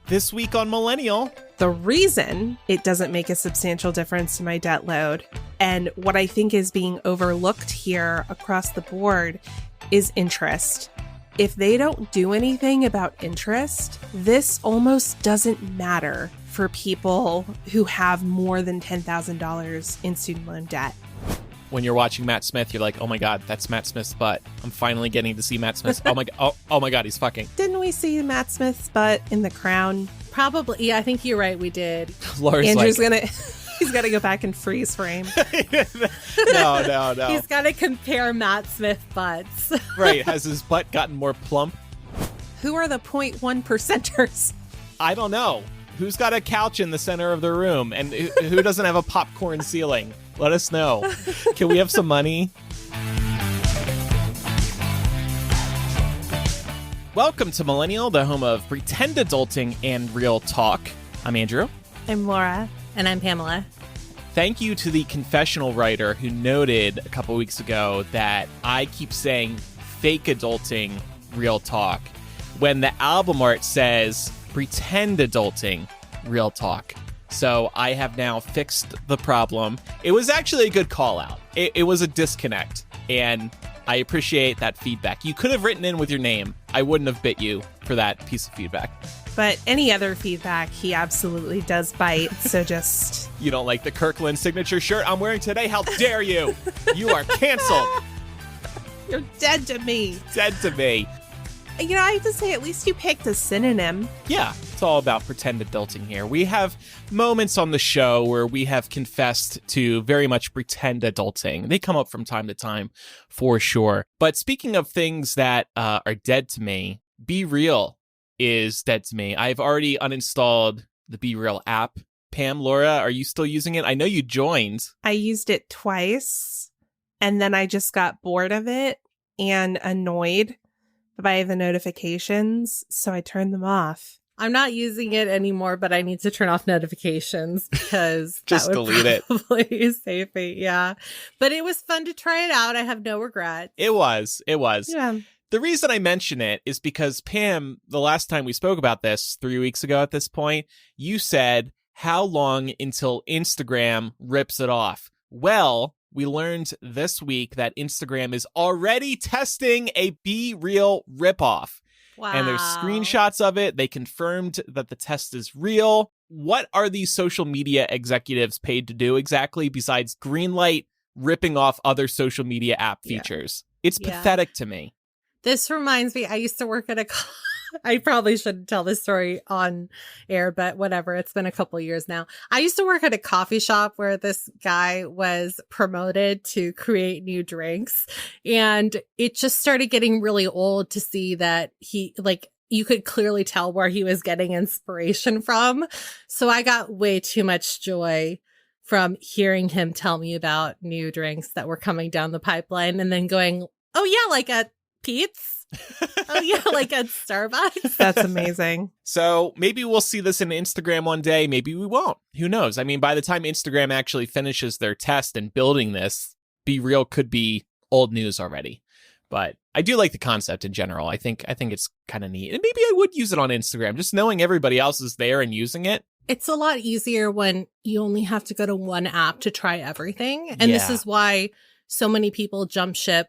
This week on Millennial. The reason it doesn't make a substantial difference to my debt load, and what I think is being overlooked here across the board, is interest. If they don't do anything about interest, this almost doesn't matter for people who have more than $10,000 in student loan debt. When you're watching Matt Smith, you're like, oh my God, that's Matt Smith's butt. I'm finally getting to see Matt Smith. Oh my God, he's fucking. Didn't we see Matt Smith's butt in The Crown? Probably. Yeah, I think you're right. We did. Laura's Andrew's like, he's got to go back and freeze frame. No. He's got to compare Matt Smith butts. Right. Has his butt gotten more plump? Who are the 0.1 percenters? I don't know. Who's got a couch in the center of the room and who doesn't have a popcorn ceiling? Let us know. Can we have some money? Welcome to Millennial, the home of pretend adulting and real talk. I'm Andrew. I'm Laura. And I'm Pamela. Thank you to the confessional writer who noted a couple weeks ago that I keep saying fake adulting, real talk, when the album art says pretend adulting, real talk. So I have now fixed the problem. It was actually a good call out. It was a disconnect, and I appreciate that feedback. You could have written in with your name. I wouldn't have bit you for that piece of feedback. But any other feedback, he absolutely does bite, so just... You don't like the Kirkland signature shirt I'm wearing today? How dare you? You are canceled. You're dead to me. Dead to me. You know, I have to say, at least you picked a synonym. Yeah, it's all about pretend adulting here. We have moments on the show where we have confessed to very much pretend adulting. They come up from time to time, for sure. But speaking of things that are dead to me, Be Real is dead to me. I've already uninstalled the Be Real app. Pam, Laura, are you still using it? I know you joined. I used it twice, and then I just got bored of it and annoyed by the notifications, so I turned them off. I'm not using it anymore, but I need to turn off notifications because just that would delete probably save me. Yeah, but it was fun to try it out. I have no regrets. It was. Yeah. The reason I mention it is because, Pam, the last time we spoke about this 3 weeks ago at this point, you said, how long until Instagram rips it off? Well, we learned this week that Instagram is already testing a Be Real ripoff. Wow. And there's screenshots of it. They confirmed that the test is real. What are these social media executives paid to do exactly besides greenlight ripping off other social media app features? Yeah. It's pathetic to me. This reminds me, I used to work at I probably shouldn't tell this story on air, but whatever. It's been a couple years now. I used to work at a coffee shop where this guy was promoted to create new drinks. And it just started getting really old to see that you could clearly tell where he was getting inspiration from. So I got way too much joy from hearing him tell me about new drinks that were coming down the pipeline and then going, oh yeah, like a Pete's. Oh yeah, like at Starbucks. That's amazing. So maybe we'll see this in Instagram one day. Maybe we won't. Who knows? I mean, by the time Instagram actually finishes their test and building this, Be Real could be old news already. But I do like the concept in general. I think it's kind of neat. And maybe I would use it on Instagram, just knowing everybody else is there and using it. It's a lot easier when you only have to go to one app to try everything. And This is why so many people jump ship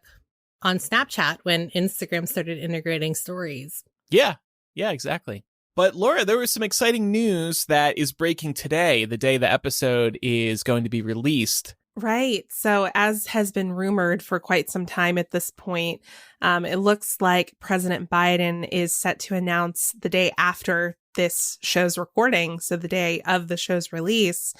on Snapchat when Instagram started integrating stories. Yeah, exactly. But Laura, there was some exciting news that is breaking today, the day the episode is going to be released. Right. So as has been rumored for quite some time at this point, it looks like President Biden is set to announce the day after this show's recording, so the day of the show's release,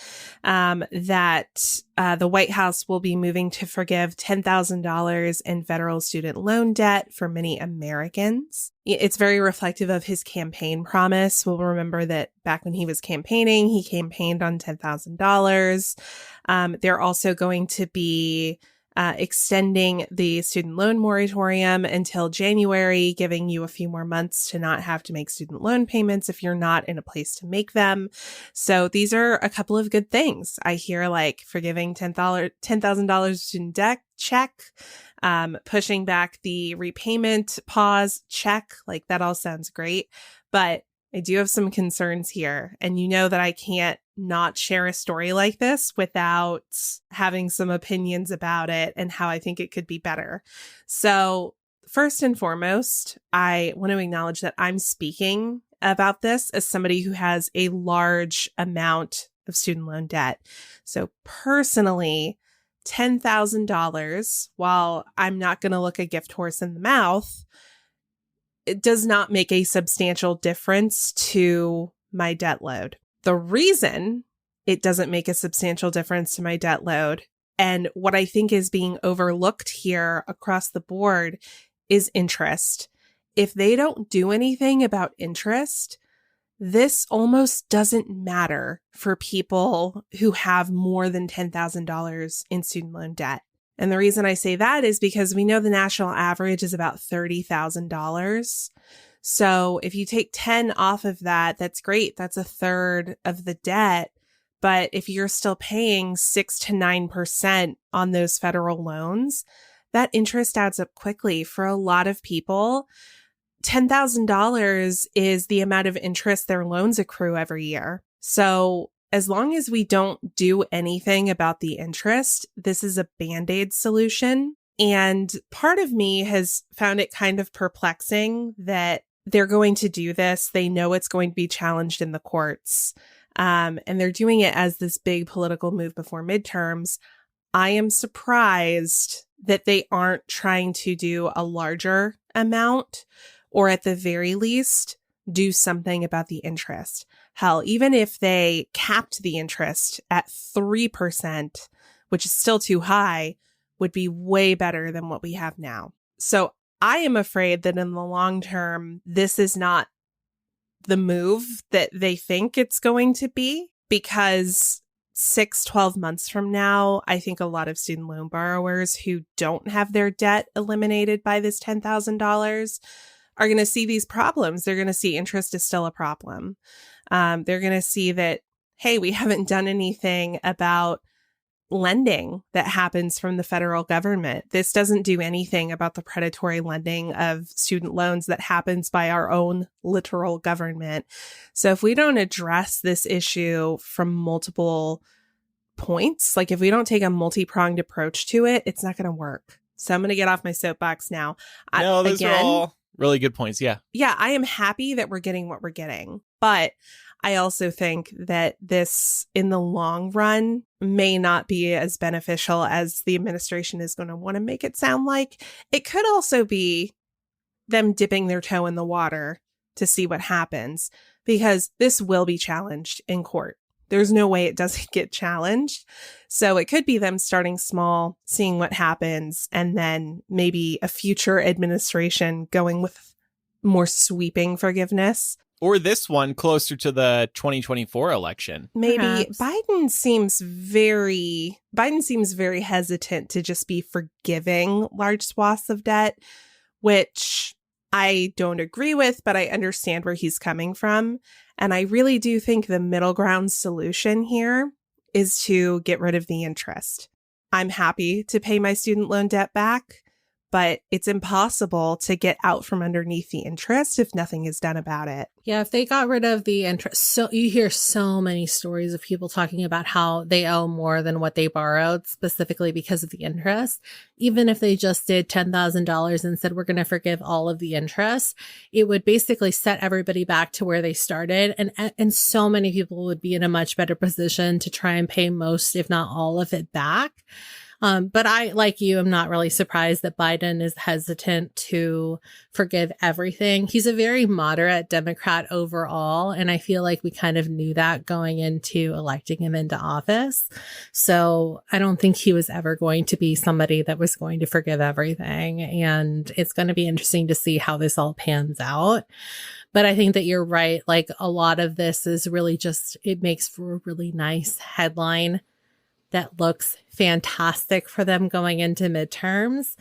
that the White House will be moving to forgive $10,000 in federal student loan debt for many Americans. It's very reflective of his campaign promise. We'll remember that back when he was campaigning, he campaigned on $10,000. They're also going to be extending the student loan moratorium until January, giving you a few more months to not have to make student loan payments if you're not in a place to make them. So these are a couple of good things. I hear like forgiving $10,000 student debt check, pushing back the repayment pause check, like that all sounds great. But I do have some concerns here. And you know that I can't not share a story like this without having some opinions about it and how I think it could be better. So first and foremost, I want to acknowledge that I'm speaking about this as somebody who has a large amount of student loan debt. So personally, $10,000, while I'm not going to look a gift horse in the mouth, it does not make a substantial difference to my debt load. The reason it doesn't make a substantial difference to my debt load, and what I think is being overlooked here across the board, is interest. If they don't do anything about interest, this almost doesn't matter for people who have more than $10,000 in student loan debt. And the reason I say that is because we know the national average is about $30,000. So if you take 10 off of that, that's great. That's a third of the debt. But if you're still paying 6 to 9% on those federal loans, that interest adds up quickly. For a lot of people, $10,000 is the amount of interest their loans accrue every year. So as long as we don't do anything about the interest, this is a Band-Aid solution. And part of me has found it kind of perplexing that they're going to do this. They know it's going to be challenged in the courts. And they're doing it as this big political move before midterms. I am surprised that they aren't trying to do a larger amount, or at the very least, do something about the interest. Hell, even if they capped the interest at 3%, which is still too high, would be way better than what we have now. So I am afraid that in the long term, this is not the move that they think it's going to be, because 12 months from now, I think a lot of student loan borrowers who don't have their debt eliminated by this $10,000 are going to see these problems. They're going to see interest is still a problem. They're going to see that, hey, we haven't done anything about lending that happens from the federal government. This doesn't do anything about the predatory lending of student loans that happens by our own literal government. So if we don't address this issue from multiple points, like if we don't take a multi-pronged approach to it, it's not going to work. So I'm going to get off my soapbox now. No, those are all really good points. Yeah. Yeah, I am happy that we're getting what we're getting. But I also think that this, in the long run, may not be as beneficial as the administration is going to want to make it sound like. It could also be them dipping their toe in the water to see what happens, because this will be challenged in court. There's no way it doesn't get challenged. So it could be them starting small, seeing what happens, and then maybe a future administration going with more sweeping forgiveness. Or this one closer to the 2024 election. Maybe. Perhaps. Biden seems very hesitant to just be forgiving large swaths of debt, which I don't agree with, but I understand where he's coming from. And I really do think the middle ground solution here is to get rid of the interest. I'm happy to pay my student loan debt back, but it's impossible to get out from underneath the interest if nothing is done about it. Yeah, if they got rid of the interest, so you hear so many stories of people talking about how they owe more than what they borrowed, specifically because of the interest. Even if they just did $10,000 and said, we're going to forgive all of the interest, it would basically set everybody back to where they started. And so many people would be in a much better position to try and pay most, if not all of it back. But I, like you, am not really surprised that Biden is hesitant to forgive everything. He's a very moderate Democrat overall, and I feel like we kind of knew that going into electing him into office. So I don't think he was ever going to be somebody that was going to forgive everything. And it's going to be interesting to see how this all pans out. But I think that you're right. Like, a lot of this is really just, it makes for a really nice headline that looks fantastic for them going into midterms,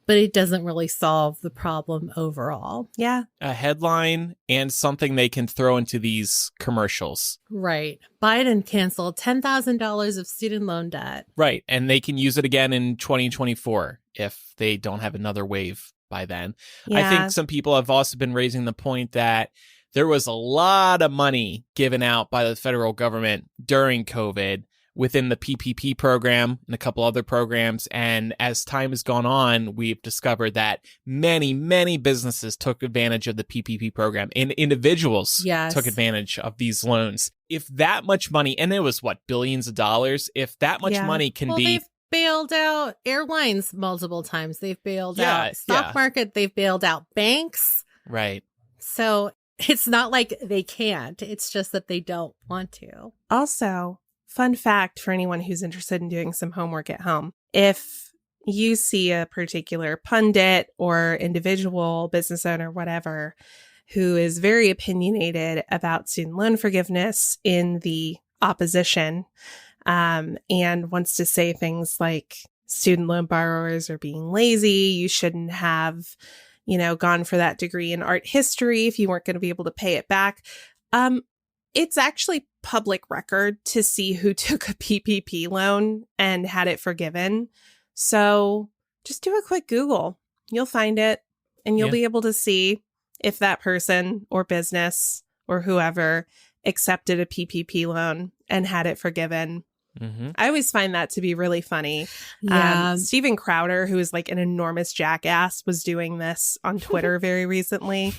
but it doesn't really solve the problem overall. Yeah. A headline and something they can throw into these commercials. Right. Biden canceled $10,000 of student loan debt. Right. And they can use it again in 2024 if they don't have another wave by then. Yeah. I think some people have also been raising the point that There was a lot of money given out by the federal government during COVID within the PPP program and a couple other programs. And as time has gone on, we've discovered that many, many businesses took advantage of the PPP program and individuals took advantage of these loans. If that much money, and it was billions of dollars, if that much money can be... They've bailed out airlines multiple times. They've bailed out stock market. They've bailed out banks. Right. So it's not like they can't. It's just that they don't want to. Also, fun fact for anyone who's interested in doing some homework at home. If you see a particular pundit or individual business owner, whatever, who is very opinionated about student loan forgiveness in the opposition, and wants to say things like student loan borrowers are being lazy, you shouldn't have, gone for that degree in art history if you weren't going to be able to pay it back. It's actually public record to see who took a PPP loan and had it forgiven. So just do a quick Google. You'll find it and you'll be able to see if that person or business or whoever accepted a PPP loan and had it forgiven. Mm-hmm. I always find that to be really funny. Yeah. Steven Crowder, who is like an enormous jackass, was doing this on Twitter very recently.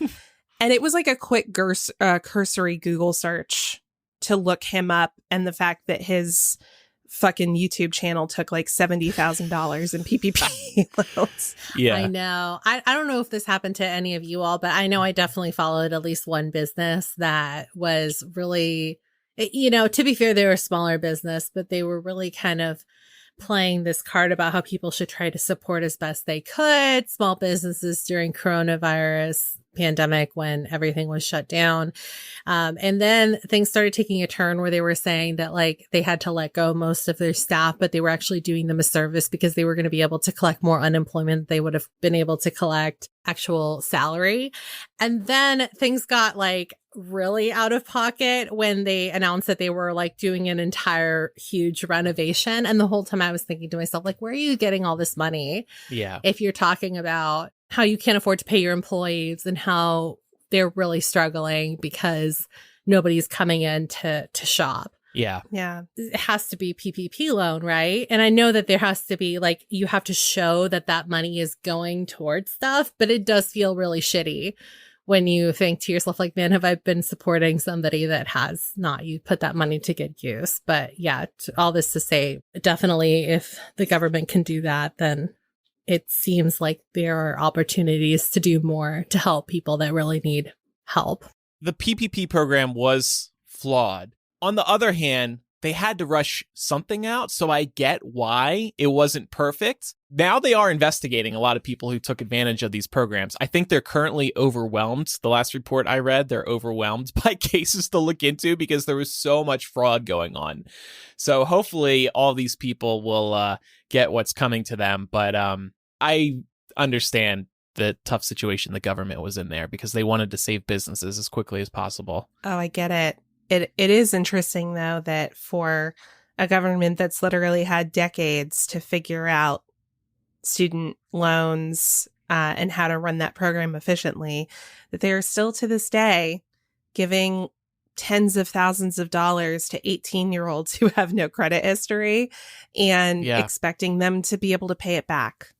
And it was like a quick cursory Google search to look him up, and the fact that his fucking YouTube channel took like $70,000 in PPP loans. Yeah, I know. I don't know if this happened to any of you all, but I know I definitely followed at least one business that was really, to be fair, they were a smaller business, but they were really kind of playing this card about how people should try to support as best they could small businesses during coronavirus pandemic when everything was shut down. And then things started taking a turn where they were saying that like they had to let go most of their staff, but they were actually doing them a service because they were going to be able to collect more unemployment. They would have been able to collect actual salary. And then things got like really out of pocket when they announced that they were like doing an entire huge renovation. And the whole time I was thinking to myself, like, where are you getting all this money? Yeah. If you're talking about how you can't afford to pay your employees and how they're really struggling because nobody's coming in to shop. Yeah. Yeah. It has to be PPP loan, right? And I know that there has to be like, you have to show that that money is going towards stuff, but it does feel really shitty when you think to yourself, like, man, have I been supporting somebody that has not? You put that money to good use. But yeah, all this to say, definitely if the government can do that, then it seems like there are opportunities to do more to help people that really need help. The PPP program was flawed. On the other hand, they had to rush something out, so I get why it wasn't perfect. Now they are investigating a lot of people who took advantage of these programs. I think they're currently overwhelmed. The last report I read, they're overwhelmed by cases to look into because there was so much fraud going on. So hopefully all these people will get what's coming to them. But I understand the tough situation the government was in there because they wanted to save businesses as quickly as possible. Oh, I get it. It is interesting, though, that for a government that's literally had decades to figure out student loans and how to run that program efficiently, that they are still to this day giving tens of thousands of dollars to 18-year-olds who have no credit history and expecting them to be able to pay it back.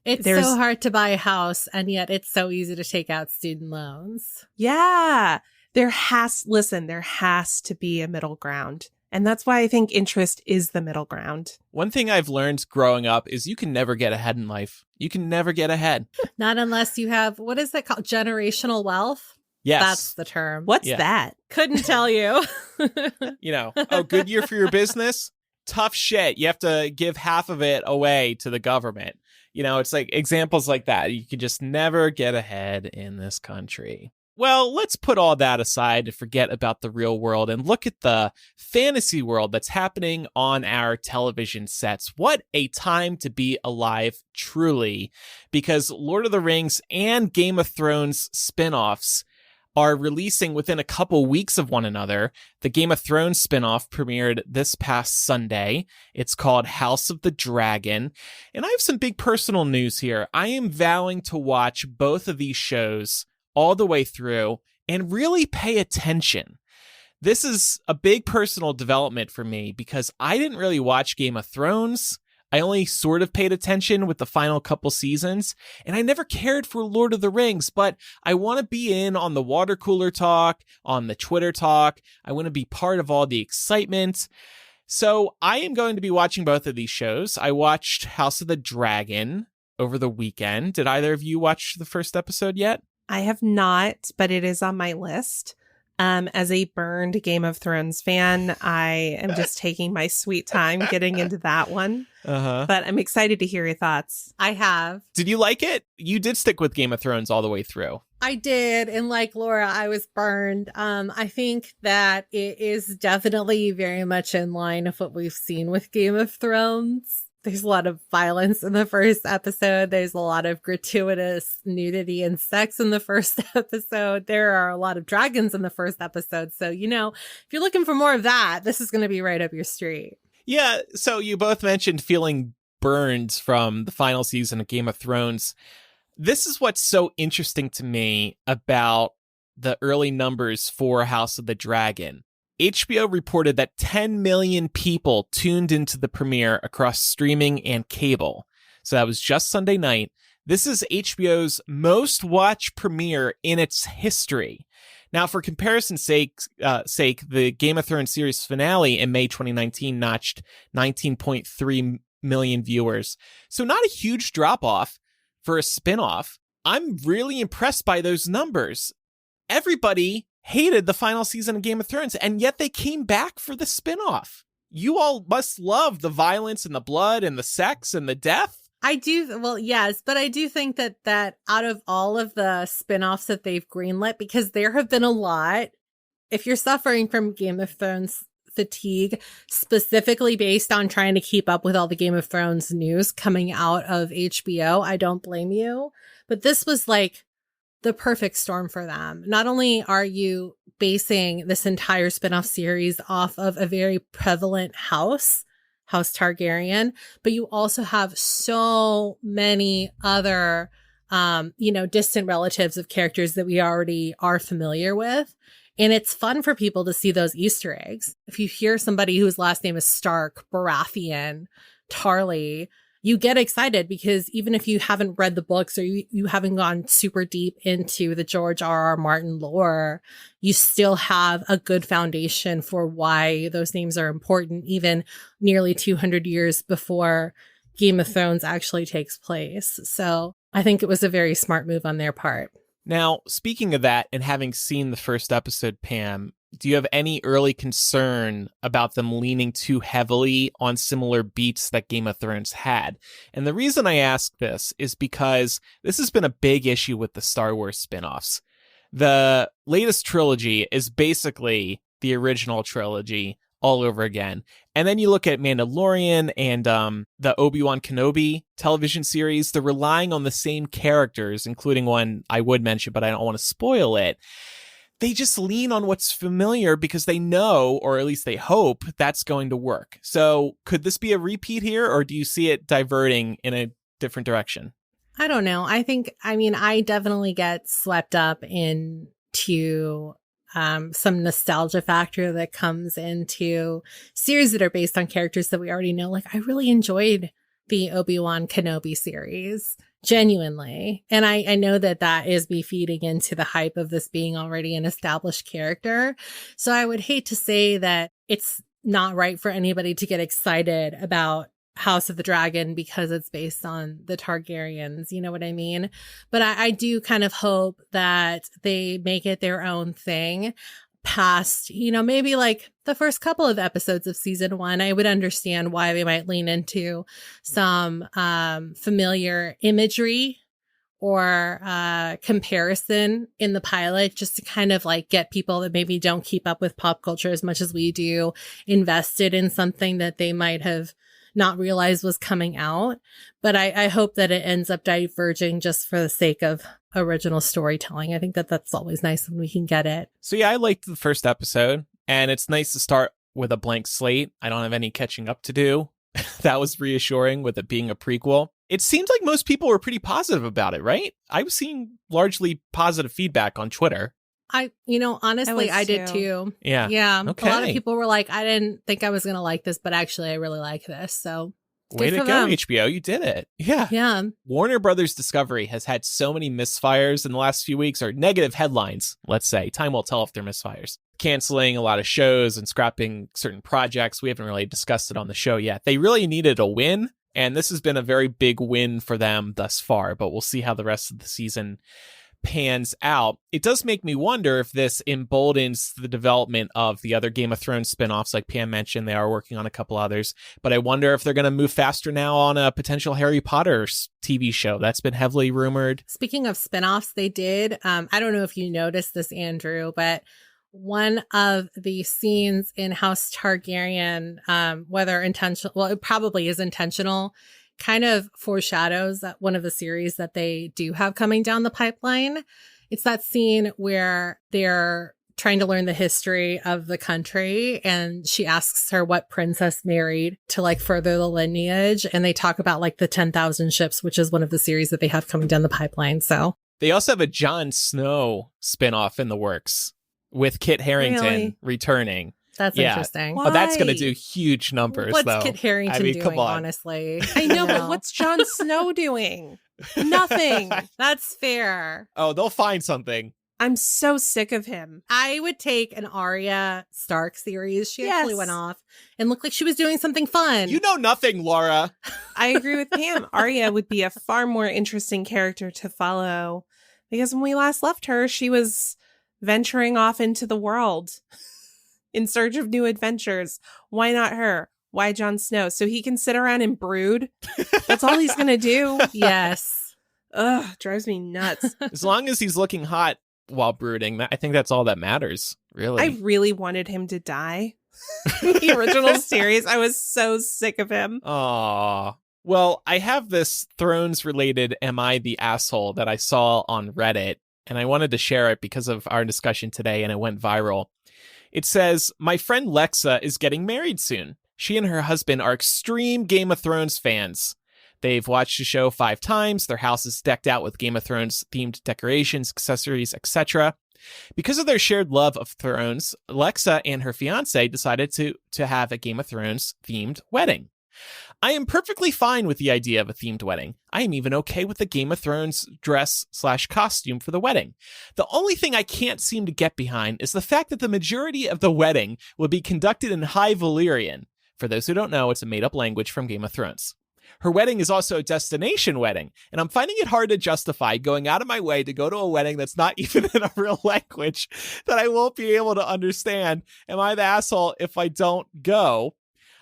It's so hard to buy a house, and yet it's so easy to take out student loans. Yeah. There has to be a middle ground. And that's why I think interest is the middle ground. One thing I've learned growing up is you can never get ahead in life. You can never get ahead. Not unless you have, what is that called? Generational wealth? Yes. That's the term. What's that? Couldn't tell you. Good year for your business? Tough shit. You have to give half of it away to the government. It's like examples like that. You can just never get ahead in this country. Well, let's put all that aside to forget about the real world and look at the fantasy world that's happening on our television sets. What a time to be alive, truly, because Lord of the Rings and Game of Thrones spinoffs are releasing within a couple weeks of one another. The Game of Thrones spinoff premiered this past Sunday. It's called House of the Dragon. And I have some big personal news here. I am vowing to watch both of these shows all the way through and really pay attention. This is a big personal development for me because I didn't really watch Game of Thrones. I only sort of paid attention with the final couple seasons, and I never cared for Lord of the Rings, but I want to be in on the water cooler talk, on the Twitter talk. I want to be part of all the excitement. So I am going to be watching both of these shows. I watched House of the Dragon over the weekend. Did either of you watch the first episode yet? I have not, but it is on my list. As a burned Game of Thrones fan, I am just taking my sweet time getting into that one. But I'm excited to hear your thoughts. I have. Did you like it? You did stick with Game of Thrones all the way through. I did. And like Laura, I was burned. I think that it is definitely very much in line of what we've seen with Game of Thrones. There's a lot of violence in the first episode. There's a lot of gratuitous nudity and sex in the first episode. There are a lot of dragons in the first episode. So, you know, if you're looking for more of that, this is going to be right up your street. Yeah. So you both mentioned feeling burned from the final season of Game of Thrones. This is what's so interesting to me about the early numbers for House of the Dragon. HBO reported that 10 million people tuned into the premiere across streaming and cable. So that was just Sunday night. This is HBO's most watched premiere in its history. Now, for comparison's sake, the Game of Thrones series finale in May 2019 notched 19.3 million viewers. So not a huge drop-off for a spinoff. I'm really impressed by those numbers. Everybody hated the final season of Game of Thrones, and yet they came back for the spinoff. You all must love the violence and the blood and the sex and the death. I do. Well, yes, but I do think that out of all of the spinoffs that they've greenlit, because there have been a lot, if you're suffering from Game of Thrones fatigue, specifically based on trying to keep up with all the Game of Thrones news coming out of HBO, I don't blame you. But this was like the perfect storm for them. Not only are you basing this entire spinoff series off of a very prevalent House Targaryen, but you also have so many other, distant relatives of characters that we already are familiar with. And it's fun for people to see those Easter eggs. If you hear somebody whose last name is Stark, Baratheon, Tarly, you get excited because even if you haven't read the books or you haven't gone super deep into the George R.R. Martin lore, you still have a good foundation for why those names are important, even nearly 200 years before Game of Thrones actually takes place. So I think it was a very smart move on their part. Now, speaking of that and having seen the first episode, Pam, do you have any early concern about them leaning too heavily on similar beats that Game of Thrones had? And the reason I ask this is because this has been a big issue with the Star Wars spin-offs. The latest trilogy is basically the original trilogy all over again. And then you look at Mandalorian and the Obi-Wan Kenobi television series, they're relying on the same characters, including one I would mention, but I don't want to spoil it. They just lean on what's familiar because they know, or at least they hope, that's going to work. So could this be a repeat here, or do you see it diverting in a different direction? I don't know. I definitely get swept up into some nostalgia factor that comes into series that are based on characters that we already know. Like, I really enjoyed the Obi-Wan Kenobi series. Genuinely. And I know that is me feeding into the hype of this being already an established character. So I would hate to say that it's not right for anybody to get excited about House of the Dragon because it's based on the Targaryens. You know what I mean? But I do kind of hope that they make it their own thing. Past, maybe like the first couple of episodes of season 1, I would understand why they might lean into some familiar imagery or comparison in the pilot, just to kind of like get people that maybe don't keep up with pop culture as much as we do invested in something that they might have not realized was coming out. But I hope that it ends up diverging just for the sake of original storytelling. I think that's always nice when we can get it. So yeah, I liked the first episode, and it's nice to start with a blank slate. I don't have any catching up to do. That was reassuring with it being a prequel. It seems like most people were pretty positive about it, right? I was seeing largely positive feedback on Twitter. Honestly, I did too. too. Yeah. Yeah. Okay. A lot of people were like, I didn't think I was going to like this, but actually I really like this. So Way good to for go, them. HBO. You did it. Yeah. Yeah. Warner Brothers Discovery has had so many misfires in the last few weeks, or negative headlines, let's say. Time will tell if they're misfires. Canceling a lot of shows and scrapping certain projects. We haven't really discussed it on the show yet. They really needed a win, and this has been a very big win for them thus far, but we'll see how the rest of the season pans out. It does make me wonder if this emboldens the development of the other Game of Thrones spinoffs. Like Pam mentioned, they are working on a couple others, but I wonder if they're going to move faster now on a potential Harry Potter TV show. That's been heavily rumored. Speaking of spinoffs, they did. I don't know if you noticed this, Andrew, but one of the scenes in House Targaryen, whether intentional, well, it probably is intentional, kind of foreshadows that one of the series that they do have coming down the pipeline. It's that scene where they're trying to learn the history of the country, and she asks her what princess married to like further the lineage, and they talk about like the 10,000 ships, which is one of the series that they have coming down the pipeline. So they also have a Jon Snow spinoff in the works with Kit Harington returning. That's interesting. But that's going to do huge numbers, what's though. Kit Harington doing, come on. honestly? I know, but what's Jon Snow doing? Nothing. That's fair. Oh, they'll find something. I'm so sick of him. I would take an Arya Stark series. She actually went off and looked like she was doing something fun. You know nothing, Laura. I agree with Pam. Arya would be a far more interesting character to follow, because when we last left her, she was venturing off into the world in search of new adventures. Why not her? Why Jon Snow? So he can sit around and brood? That's all he's going to do? Yes. Ugh, drives me nuts. As long as he's looking hot while brooding, I think that's all that matters, really. I really wanted him to die. The original series, I was so sick of him. Aw. Well, I have this Thrones-related Am I the Asshole that I saw on Reddit, and I wanted to share it because of our discussion today, and it went viral. It says, my friend Lexa is getting married soon. She and her husband are extreme Game of Thrones fans. They've watched the show 5 times. Their house is decked out with Game of Thrones themed decorations, accessories, etc. Because of their shared love of Thrones, Lexa and her fiance decided to have a Game of Thrones themed wedding. I am perfectly fine with the idea of a themed wedding. I am even okay with the Game of Thrones dress/costume for the wedding. The only thing I can't seem to get behind is the fact that the majority of the wedding will be conducted in High Valyrian. For those who don't know, it's a made-up language from Game of Thrones. Her wedding is also a destination wedding, and I'm finding it hard to justify going out of my way to go to a wedding that's not even in a real language that I won't be able to understand. Am I the asshole if I don't go?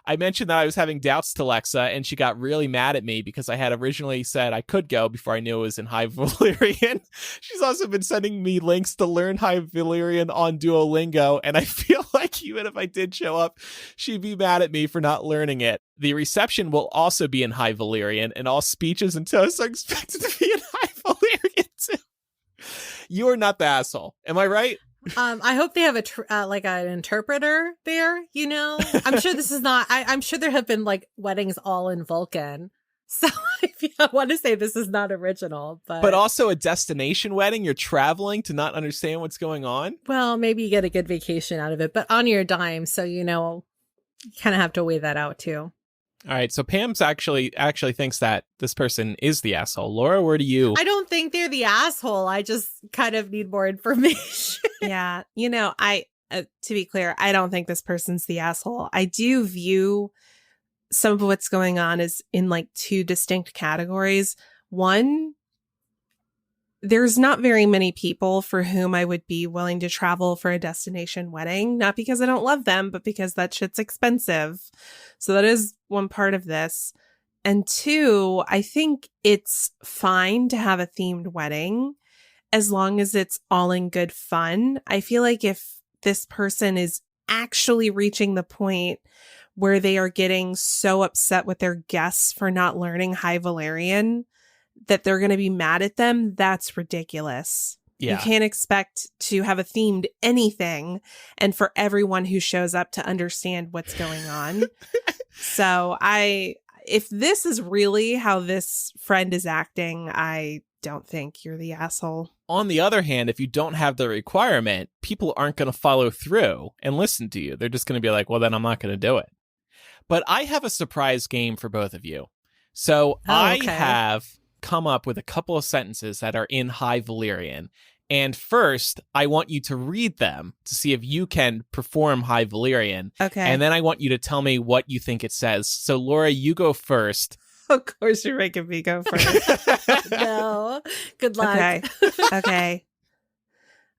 I mentioned that I was having doubts to Lexa, and she got really mad at me because I had originally said I could go before I knew it was in High Valyrian. She's also been sending me links to learn High Valyrian on Duolingo, and I feel like even if I did show up, she'd be mad at me for not learning it. The reception will also be in High Valyrian, and all speeches and toasts are expected to be in High Valyrian too. You are not the asshole. Am I right? I hope they have like an interpreter there, you know? I'm sure this is not, I'm sure there have been like weddings all in Vulcan. So I want to say this is not original, but also a destination wedding. You're traveling to not understand what's going on. Well, maybe you get a good vacation out of it, but on your dime. So, you kind of have to weigh that out too. All right, so Pam's actually thinks that this person is the asshole. Laura, where do you? I don't think they're the asshole. I just kind of need more information. Yeah, I to be clear, I don't think this person's the asshole. I do view some of what's going on as in like 2 distinct categories. One, there's not very many people for whom I would be willing to travel for a destination wedding, not because I don't love them, but because that shit's expensive. So that is one part of this. And 2, I think it's fine to have a themed wedding as long as it's all in good fun. I feel like if this person is actually reaching the point where they are getting so upset with their guests for not learning High Valyrian that they're going to be mad at them, that's ridiculous. Yeah. You can't expect to have a themed anything and for everyone who shows up to understand what's going on. So if this is really how this friend is acting, I don't think you're the asshole. On the other hand, if you don't have the requirement, people aren't going to follow through and listen to you. They're just going to be like, well, then I'm not going to do it. But I have a surprise game for both of you. So I have come up with a couple of sentences that are in High Valyrian. And first, I want you to read them to see if you can perform High Valyrian. Okay. And then I want you to tell me what you think it says. So, Laura, you go first. Of course you're making me go first. No. Good luck. Okay. Okay.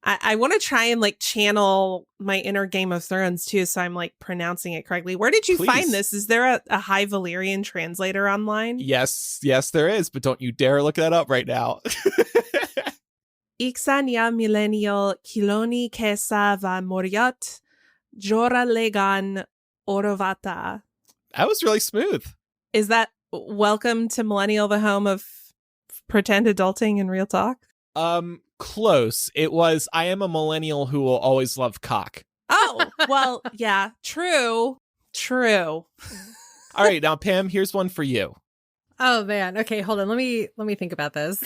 I want to try and like channel my inner Game of Thrones too, so I'm like pronouncing it correctly. Where did you find this? Is there a High Valyrian translator online? Yes, there is, but don't you dare look that up right now. Ixania Millennial Kiloni Kesa va Moriot Jora Legan Orovata. That was really smooth. Is that welcome to Millennial, the home of pretend adulting and real talk? Close. It was, I am a millennial who will always love cock. Oh, well, yeah, true. All right, now Pam, here's one for you. Oh man. Okay, hold on. Let me think about this.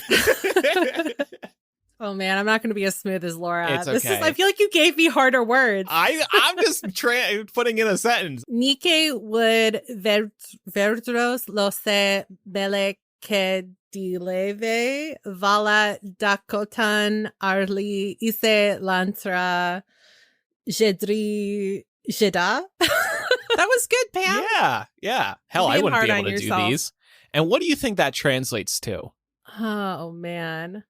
Oh man, I'm not going to be as smooth as Laura. It's okay. I feel like you gave me harder words. I'm just putting in a sentence. Nike would verdros lose bele que dileve vala dakotan arli ise lantra jedri jeda. That was good, Pam. Yeah. Hell, I wouldn't be able to do these. And what do you think that translates to? Oh man.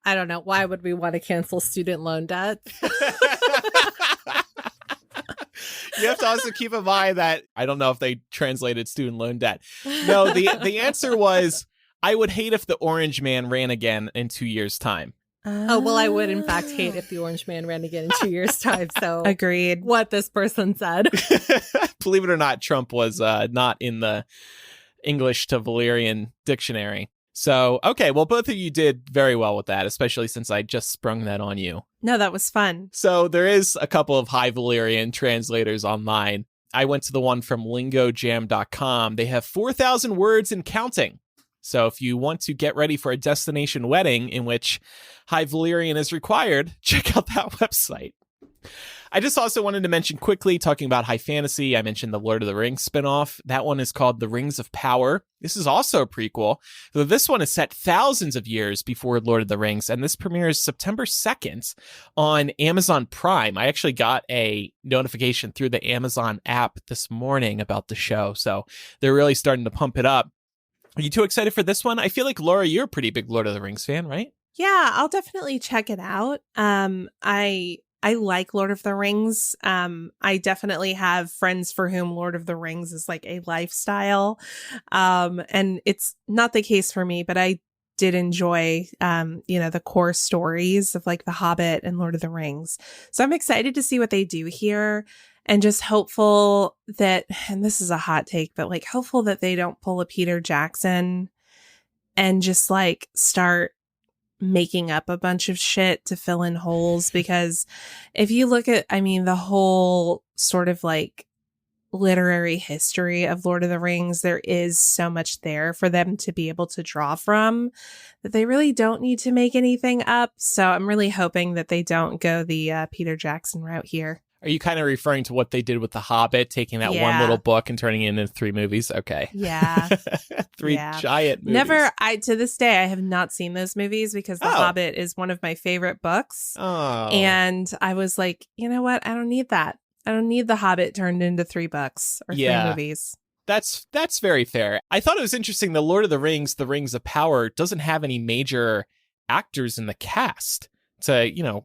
I don't know. Why would we want to cancel student loan debt? You have to also keep in mind that I don't know if they translated student loan debt. No, the answer was, I would hate if the Orange Man ran again in 2 years' time. Oh, well, I would in fact hate if the Orange Man ran again in 2 years' time. So agreed. What this person said. Believe it or not, Trump was not in the English to Valyrian dictionary. So, okay, well, both of you did very well with that, especially since I just sprung that on you. No, that was fun. So there is a couple of High Valyrian translators online. I went to the one from lingojam.com. They have 4,000 words and counting. So if you want to get ready for a destination wedding in which High Valyrian is required, check out that website. I just also wanted to mention quickly, talking about high fantasy, I mentioned the Lord of the Rings spinoff. That one is called The Rings of Power. This is also a prequel, though this one is set thousands of years before Lord of the Rings, and this premieres September 2nd on Amazon Prime. I actually got a notification through the Amazon app this morning about the show, so they're really starting to pump it up. Are you too excited for this one? I feel like, Laura, you're a pretty big Lord of the Rings fan, right? Yeah, I'll definitely check it out. I like Lord of the Rings. I definitely have friends for whom Lord of the Rings is like a lifestyle. And it's not the case for me, but I did enjoy, the core stories of like The Hobbit and Lord of the Rings. So I'm excited to see what they do here, and just hopeful that, and this is a hot take, but like hopeful that they don't pull a Peter Jackson and just like start making up a bunch of shit to fill in holes. Because if you look at, the whole sort of like literary history of Lord of the Rings, there is so much there for them to be able to draw from that they really don't need to make anything up. So I'm really hoping that they don't go the Peter Jackson route here. Are you kind of referring to what they did with The Hobbit, taking that one little book and turning it into 3 movies? Okay. Yeah. 3 giant movies. To this day, I have not seen those movies because The Hobbit is one of my favorite books. Oh. And I was like, you know what? I don't need that. I don't need The Hobbit turned into 3 books or 3 movies. That's very fair. I thought it was interesting. The Lord of the Rings, The Rings of Power, doesn't have any major actors in the cast to,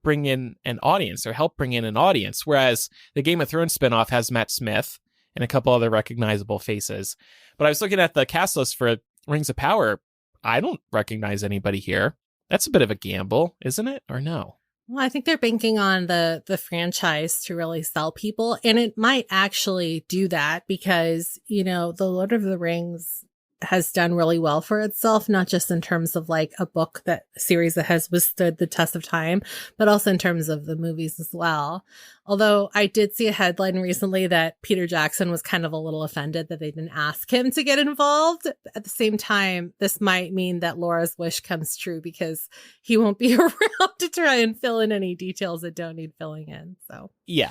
bring in an audience or help bring in an audience. Whereas the Game of Thrones spinoff has Matt Smith and a couple other recognizable faces. But I was looking at the cast list for Rings of Power. I don't recognize anybody here. That's a bit of a gamble, isn't it? Or no? Well, I think they're banking on the franchise to really sell people. And it might actually do that because, the Lord of the Rings has done really well for itself, not just in terms of like a book that series that has withstood the test of time, but also in terms of the movies as well. Although I did see a headline recently that Peter Jackson was kind of a little offended that they didn't ask him to get involved. At the same time, this might mean that Laura's wish comes true because he won't be around to try and fill in any details that don't need filling in. So Yeah.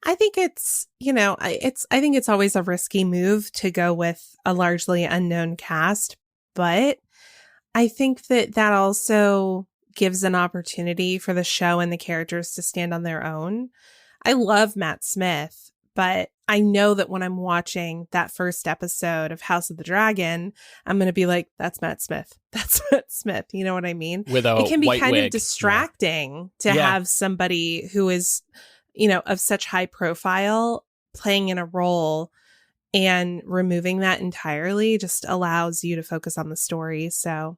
I think it's, I think it's always a risky move to go with a largely unknown cast, but I think that also gives an opportunity for the show and the characters to stand on their own. I love Matt Smith, but I know that when I'm watching that first episode of House of the Dragon, I'm going to be like, that's Matt Smith. That's Matt Smith. You know what I mean? With a it can be white kind wig. of distracting to have somebody who is, of such high profile playing in a role, and removing that entirely just allows you to focus on the story. So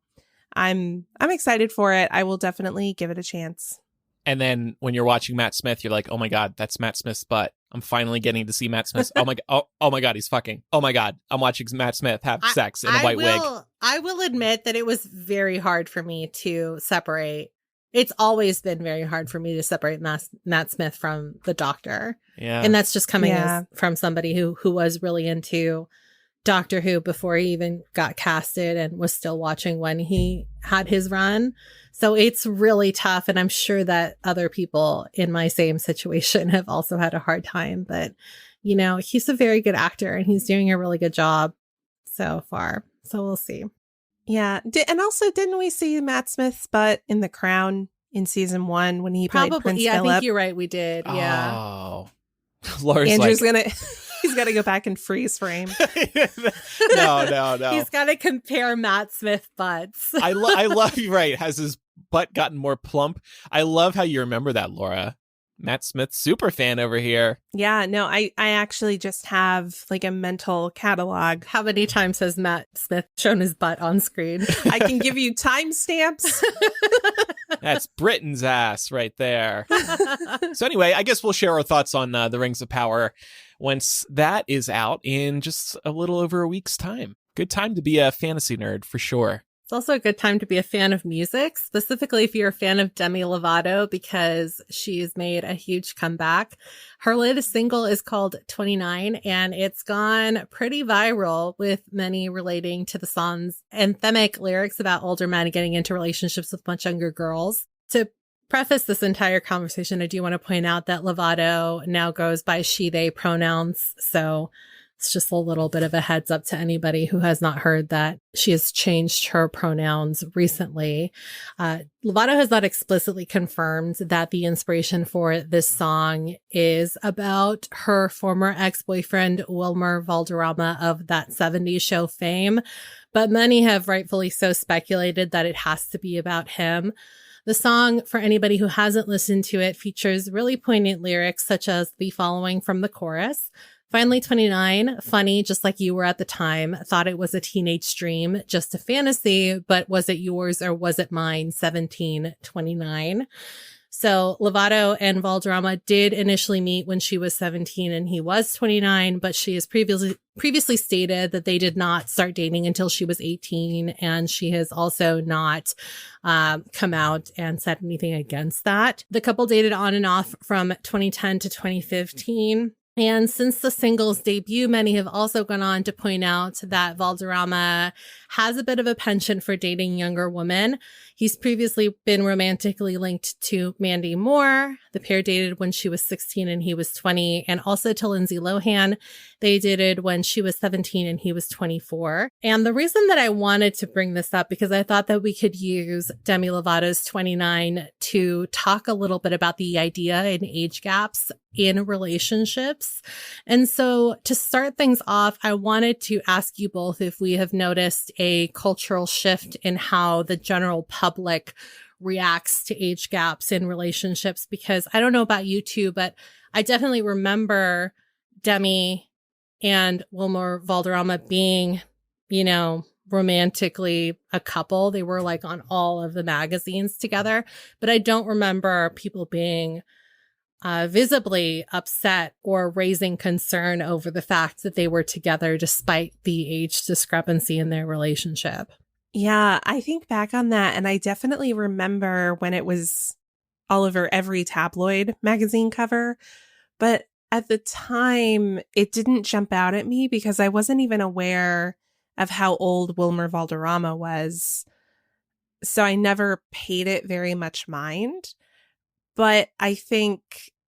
I'm excited for it. I will definitely give it a chance. And then when you're watching Matt Smith, you're like, oh my God, that's Matt Smith's butt. I'm finally getting to see Matt Smith. Oh my God, he's fucking. Oh my God, I'm watching Matt Smith have sex in a white wig. I will admit that it was very hard for me to separate. It's always been very hard for me to separate Matt Smith from the Doctor. Yeah. And that's just coming from somebody who was really into Doctor Who before he even got casted and was still watching when he had his run. So it's really tough. And I'm sure that other people in my same situation have also had a hard time. But, he's a very good actor and he's doing a really good job so far. So we'll see. Yeah. And also, didn't we see Matt Smith's butt in The Crown in season 1 when he played Prince Philip? I think you're right. We did. Yeah. Oh. Laura's Andrew's he's got to go back and freeze frame. No. He's got to compare Matt Smith butts. I love you. Right. Has his butt gotten more plump? I love how you remember that, Laura. Matt Smith super fan over here. Yeah, no, I actually just have like a mental catalog. How many times has Matt Smith shown his butt on screen? I can give you timestamps. That's Britain's ass right there. So anyway, I guess we'll share our thoughts on The Rings of Power once that is out in just a little over a week's time. Good time to be a fantasy nerd for sure. It's also a good time to be a fan of music, specifically if you're a fan of Demi Lovato, because she's made a huge comeback. Her latest single is called 29, and it's gone pretty viral, with many relating to the song's anthemic lyrics about older men getting into relationships with much younger girls. To preface this entire conversation, I do want to point out that Lovato now goes by she, they pronouns, so it's just a little bit of a heads up to anybody who has not heard that she has changed her pronouns recently. Lovato has not explicitly confirmed that the inspiration for this song is about her former ex-boyfriend, Wilmer Valderrama of That 70s Show fame, but many have rightfully so speculated that it has to be about him. The song, for anybody who hasn't listened to it, features really poignant lyrics such as the following from the chorus. Finally 29, funny, just like you were at the time, thought it was a teenage dream, just a fantasy, but was it yours or was it mine? 17, 29. So Lovato and Valderrama did initially meet when she was 17 and he was 29, but she has previously stated that they did not start dating until she was 18. And she has also not come out and said anything against that. The couple dated on and off from 2010 to 2015. And since the single's debut, many have also gone on to point out that Valderrama has a bit of a penchant for dating younger women. He's previously been romantically linked to Mandy Moore. The pair dated when she was 16 and he was 20, and also to Lindsay Lohan. They dated when she was 17 and he was 24. And the reason that I wanted to bring this up, because I thought that we could use Demi Lovato's 29 to talk a little bit about the idea and age gaps in relationships. And so to start things off, I wanted to ask you both if we have noticed a cultural shift in how the general public reacts to age gaps in relationships, because I don't know about you two, but I definitely remember Demi and Wilmer Valderrama being, romantically a couple. They were like on all of the magazines together, but I don't remember people being visibly upset or raising concern over the fact that they were together despite the age discrepancy in their relationship. Yeah, I think back on that, and I definitely remember when it was all over every tabloid magazine cover. But at the time, it didn't jump out at me because I wasn't even aware of how old Wilmer Valderrama was. So I never paid it very much mind. But I think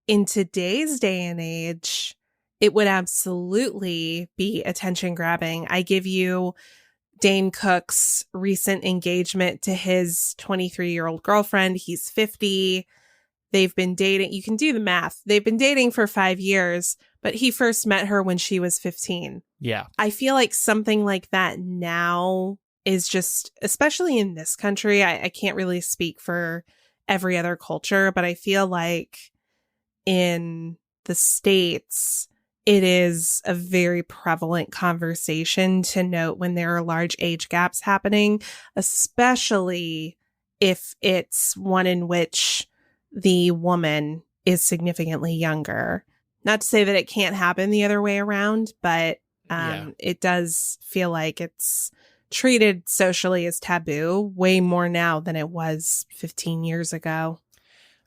in today's day and age, it would absolutely be attention grabbing. I give you Dane Cook's recent engagement to his 23-year-old girlfriend. He's 50. They've been dating. You can do the math. They've been dating for 5 years, but he first met her when she was 15. Yeah. I feel like something like that now is just, especially in this country, I can't really speak for every other culture, but I feel like in the States, it is a very prevalent conversation to note when there are large age gaps happening, especially if it's one in which the woman is significantly younger. Not to say that it can't happen the other way around, but it does feel like it's treated socially as taboo way more now than it was 15 years ago.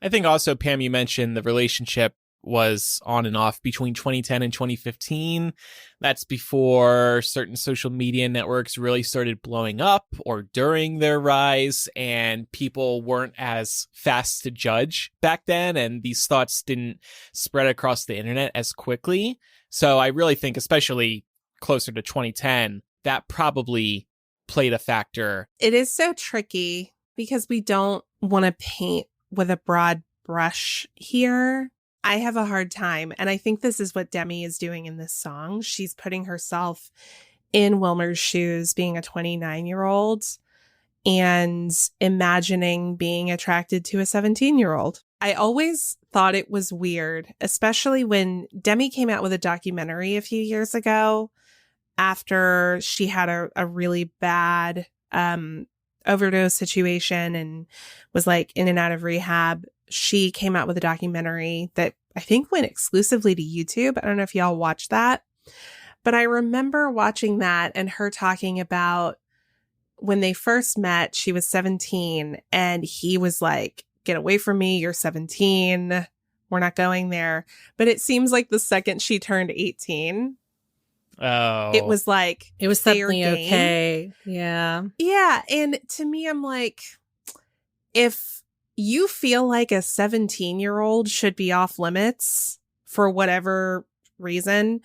I think also, Pam, you mentioned the relationship was on and off between 2010 and 2015. That's before certain social media networks really started blowing up or during their rise, and people weren't as fast to judge back then, and these thoughts didn't spread across the internet as quickly. So I really think, especially closer to 2010, that probably played a factor. It is so tricky because we don't want to paint with a broad brush here. I have a hard time. And I think this is what Demi is doing in this song. She's putting herself in Wilmer's shoes, being a 29-year-old and imagining being attracted to a 17-year-old. I always thought it was weird, especially when Demi came out with a documentary a few years ago after she had a really bad overdose situation and was like in and out of rehab. She came out with a documentary that I think went exclusively to YouTube. I don't know if y'all watched that, but I remember watching that and her talking about when they first met, she was 17 and he was like, "Get away from me. You're 17. We're not going there." But it seems like the second she turned 18, it was like, it was suddenly okay. Yeah. Yeah. And to me, I'm like, if you feel like a 17-year-old should be off limits for whatever reason,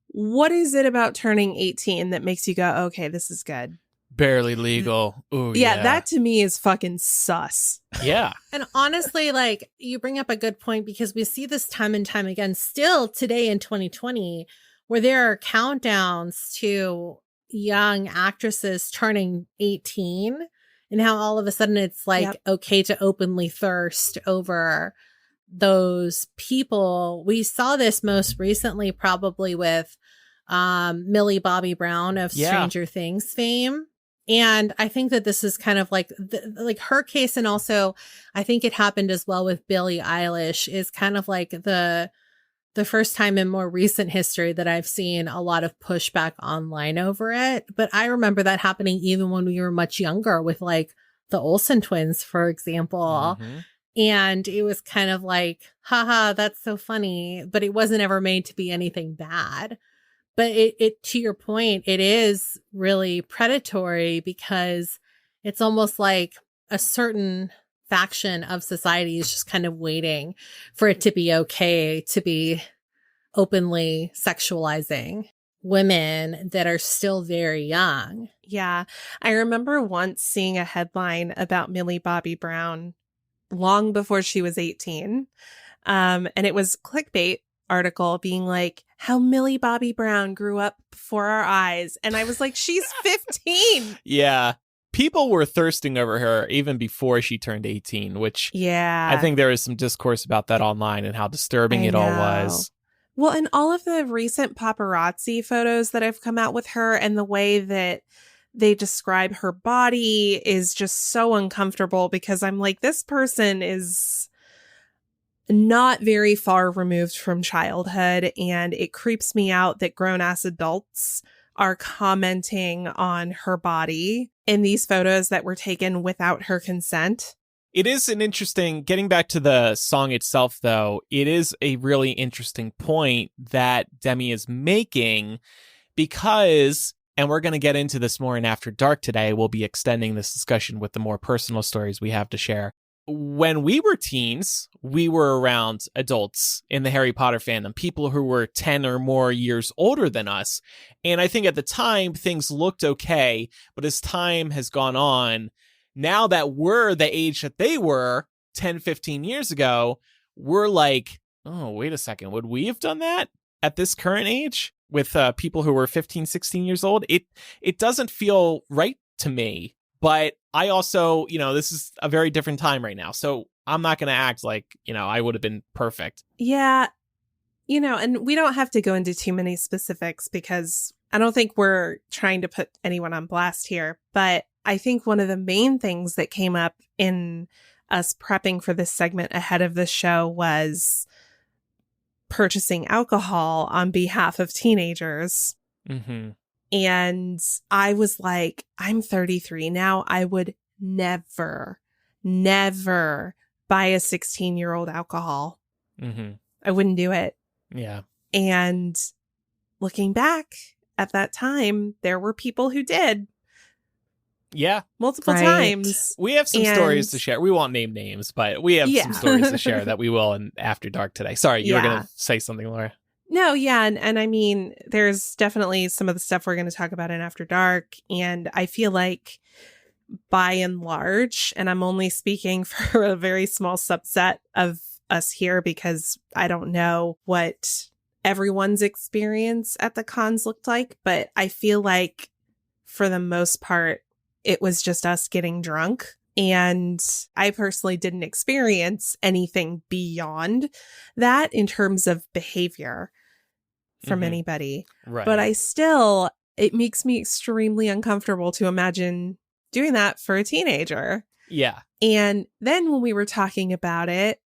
what is it about turning 18 that makes you go, okay, this is good? Barely legal. Ooh, yeah, that to me is fucking sus. Yeah. And honestly, like, you bring up a good point because we see this time and time again still today in 2020 where there are countdowns to young actresses turning 18 and how all of a sudden it's like okay to openly thirst over those people. We saw this most recently probably with Millie Bobby Brown of Stranger Things fame. And I think that this is kind of like her case. And also I think it happened as well with Billie Eilish is kind of like the first time in more recent history that I've seen a lot of pushback online over it. But I remember that happening even when we were much younger with like the Olsen twins, for example. Mm-hmm. And it was kind of like, haha, that's so funny. But it wasn't ever made to be anything bad. But it to your point, it is really predatory because it's almost like a certain faction of society is just kind of waiting for it to be okay to be openly sexualizing women that are still very young. Yeah. I remember once seeing a headline about Millie Bobby Brown long before she was 18. And it was clickbait article being like, how Millie Bobby Brown grew up before our eyes. And I was like, she's 15. Yeah. People were thirsting over her even before she turned 18, which I think there is some discourse about that online and how disturbing it all was. Well, and all of the recent paparazzi photos that have come out with her and the way that they describe her body is just so uncomfortable because I'm like, this person is not very far removed from childhood. And it creeps me out that grown-ass adults are commenting on her body in these photos that were taken without her consent. It is an interesting, getting back to the song itself, though, it is a really interesting point that Demi is making because, and we're going to get into this more in After Dark today, we'll be extending this discussion with the more personal stories we have to share. When we were teens, we were around adults in the Harry Potter fandom, people who were 10 or more years older than us. And I think at the time, things looked okay, but as time has gone on, now that we're the age that they were 10, 15 years ago, we're like, oh, wait a second. Would we have done that at this current age with people who were 15, 16 years old? It doesn't feel right to me. But I also, this is a very different time right now. So I'm not going to act like, I would have been perfect. Yeah. And we don't have to go into too many specifics because I don't think we're trying to put anyone on blast here. But I think one of the main things that came up in us prepping for this segment ahead of the show was purchasing alcohol on behalf of teenagers. Mm-hmm. And I was like, I'm 33 now. I would never buy a 16-year-old alcohol. Mm-hmm. I wouldn't do it. Yeah. And looking back at that time, there were people who did. Yeah. Multiple times. We have some stories to share. We won't name names, but we have some stories to share that we will in After Dark today. Sorry, you were going to say something, Laura. No, yeah. And I mean, there's definitely some of the stuff we're going to talk about in After Dark. And I feel like by and large, and I'm only speaking for a very small subset of us here because I don't know what everyone's experience at the cons looked like, but I feel like for the most part, it was just us getting drunk. And I personally didn't experience anything beyond that in terms of behavior from anybody. Right. But it makes me extremely uncomfortable to imagine doing that for a teenager. Yeah. And then when we were talking about it,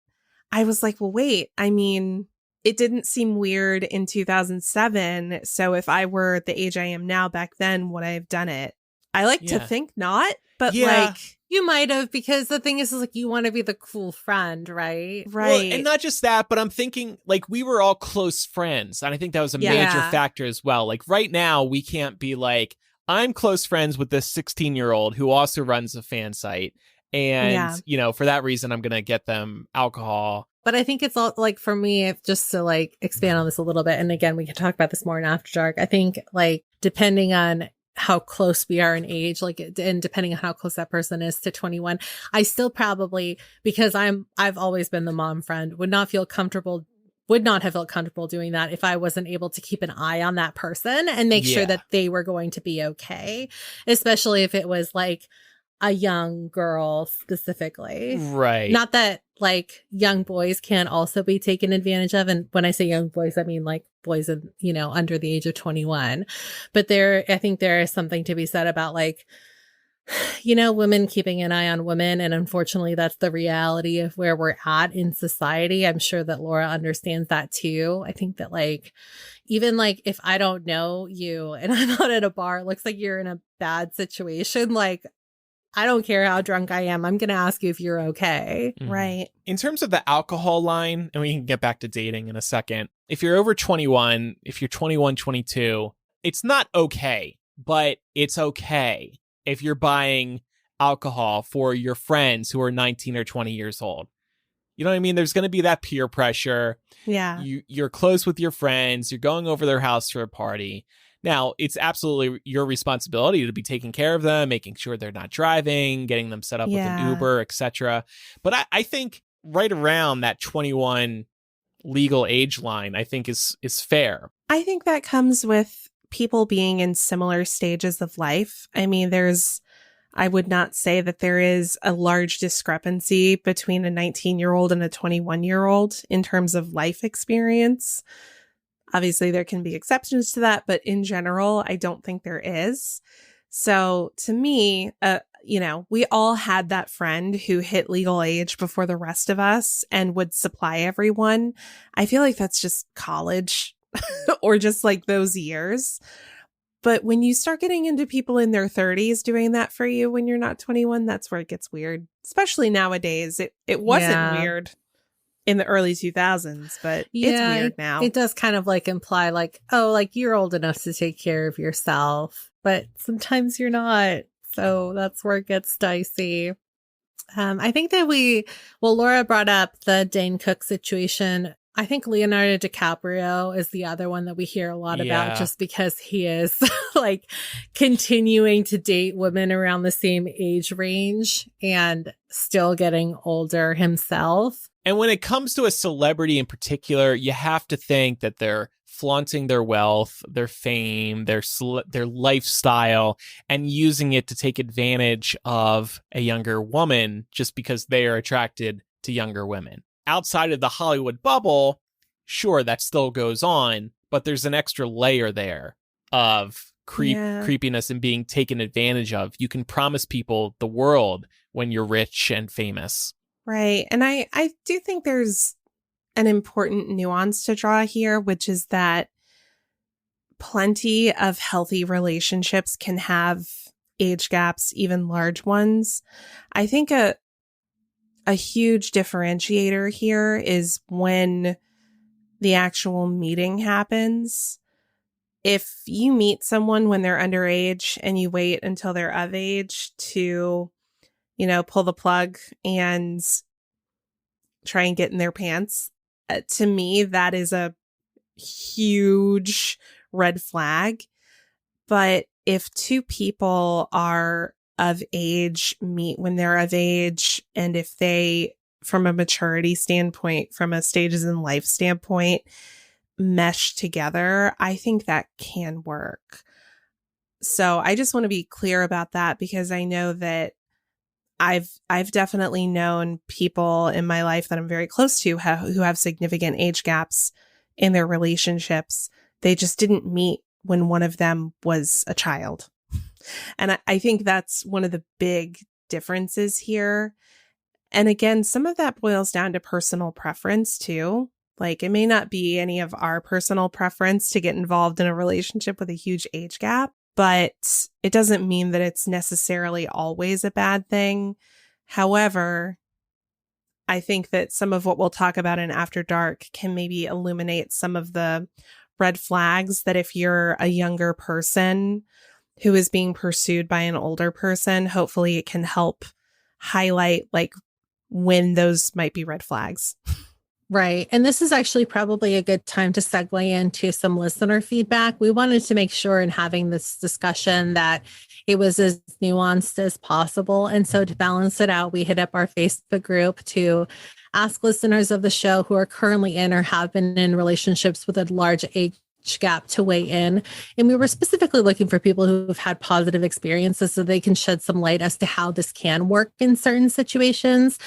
I was like, well, wait, I mean, it didn't seem weird in 2007. So if I were the age I am now back then, would I have done it? I like to think not, but like you might have, because the thing is like you want to be the cool friend, right? Right. Well, and not just that, but I'm thinking like we were all close friends. And I think that was a major factor as well. Like right now, we can't be like, I'm close friends with this 16-year-old who also runs a fan site. And, for that reason, I'm going to get them alcohol. But I think it's all like for me, just to like expand on this a little bit. And again, we can talk about this more in After Dark. I think like depending on how close we are in age, like, and depending on how close that person is to 21, I still probably, because I've always been the mom friend, would not have felt comfortable doing that if I wasn't able to keep an eye on that person and make sure that they were going to be okay, especially if it was like a young girl specifically. Right. Not that like young boys can also be taken advantage of. And when I say young boys, I mean like boys, under the age of 21. But I think there is something to be said about like, women keeping an eye on women. And unfortunately, that's the reality of where we're at in society. I'm sure that Laura understands that too. I think that like, even like if I don't know you and I'm out at a bar, it looks like you're in a bad situation. Like, I don't care how drunk I am. I'm going to ask you if you're okay. Mm-hmm. Right. In terms of the alcohol line, and we can get back to dating in a second. If you're over 21, if you're 21, 22, it's not okay, but it's okay if you're buying alcohol for your friends who are 19 or 20 years old. You know what I mean? There's going to be that peer pressure. Yeah. You're close with your friends. You're going over their house for a party. Now, it's absolutely your responsibility to be taking care of them, making sure they're not driving, getting them set up with an Uber, etc. But I think right around that 21 legal age line, I think is fair. I think that comes with people being in similar stages of life. I mean, I would not say that there is a large discrepancy between a 19-year-old and a 21-year-old in terms of life experience. Obviously, there can be exceptions to that, but in general, I don't think there is. So to me, we all had that friend who hit legal age before the rest of us and would supply everyone. I feel like that's just college or just like those years. But when you start getting into people in their 30s doing that for you when you're not 21, that's where it gets weird. Especially nowadays. It wasn't weird in the early 2000s, but it's weird now. It does kind of like imply like, oh, like you're old enough to take care of yourself, but sometimes you're not. So that's where it gets dicey. I think that Laura brought up the Dane Cook situation. I think Leonardo DiCaprio is the other one that we hear a lot about just because he is like continuing to date women around the same age range and still getting older himself. And when it comes to a celebrity in particular, you have to think that they're flaunting their wealth, their fame, their lifestyle, and using it to take advantage of a younger woman just because they are attracted to younger women. Outside of the Hollywood bubble, sure, that still goes on, but there's an extra layer there of creepiness and being taken advantage of. You can promise people the world when you're rich and famous. Right. And I do think there's an important nuance to draw here, which is that plenty of healthy relationships can have age gaps, even large ones. I think a huge differentiator here is when the actual meeting happens. If you meet someone when they're underage and you wait until they're of age to, pull the plug and try and get in their pants, to me, that is a huge red flag. But if two people are of age, meet when they're of age, and if they, from a maturity standpoint, from a stages in life standpoint, mesh together, I think that can work. So I just want to be clear about that because I know that I've definitely known people in my life that I'm very close to who have significant age gaps in their relationships. They just didn't meet when one of them was a child. And I think that's one of the big differences here. And again, some of that boils down to personal preference too. Like it may not be any of our personal preference to get involved in a relationship with a huge age gap, but it doesn't mean that it's necessarily always a bad thing. However, I think that some of what we'll talk about in After Dark can maybe illuminate some of the red flags that if you're a younger person who is being pursued by an older person, hopefully it can help highlight like when those might be red flags. Right. And this is actually probably a good time to segue into some listener feedback. We wanted to make sure in having this discussion that it was as nuanced as possible. And so to balance it out, we hit up our Facebook group to ask listeners of the show who are currently in or have been in relationships with a large age gap to weigh in. And we were specifically looking for people who have had positive experiences so they can shed some light as to how this can work in certain situations.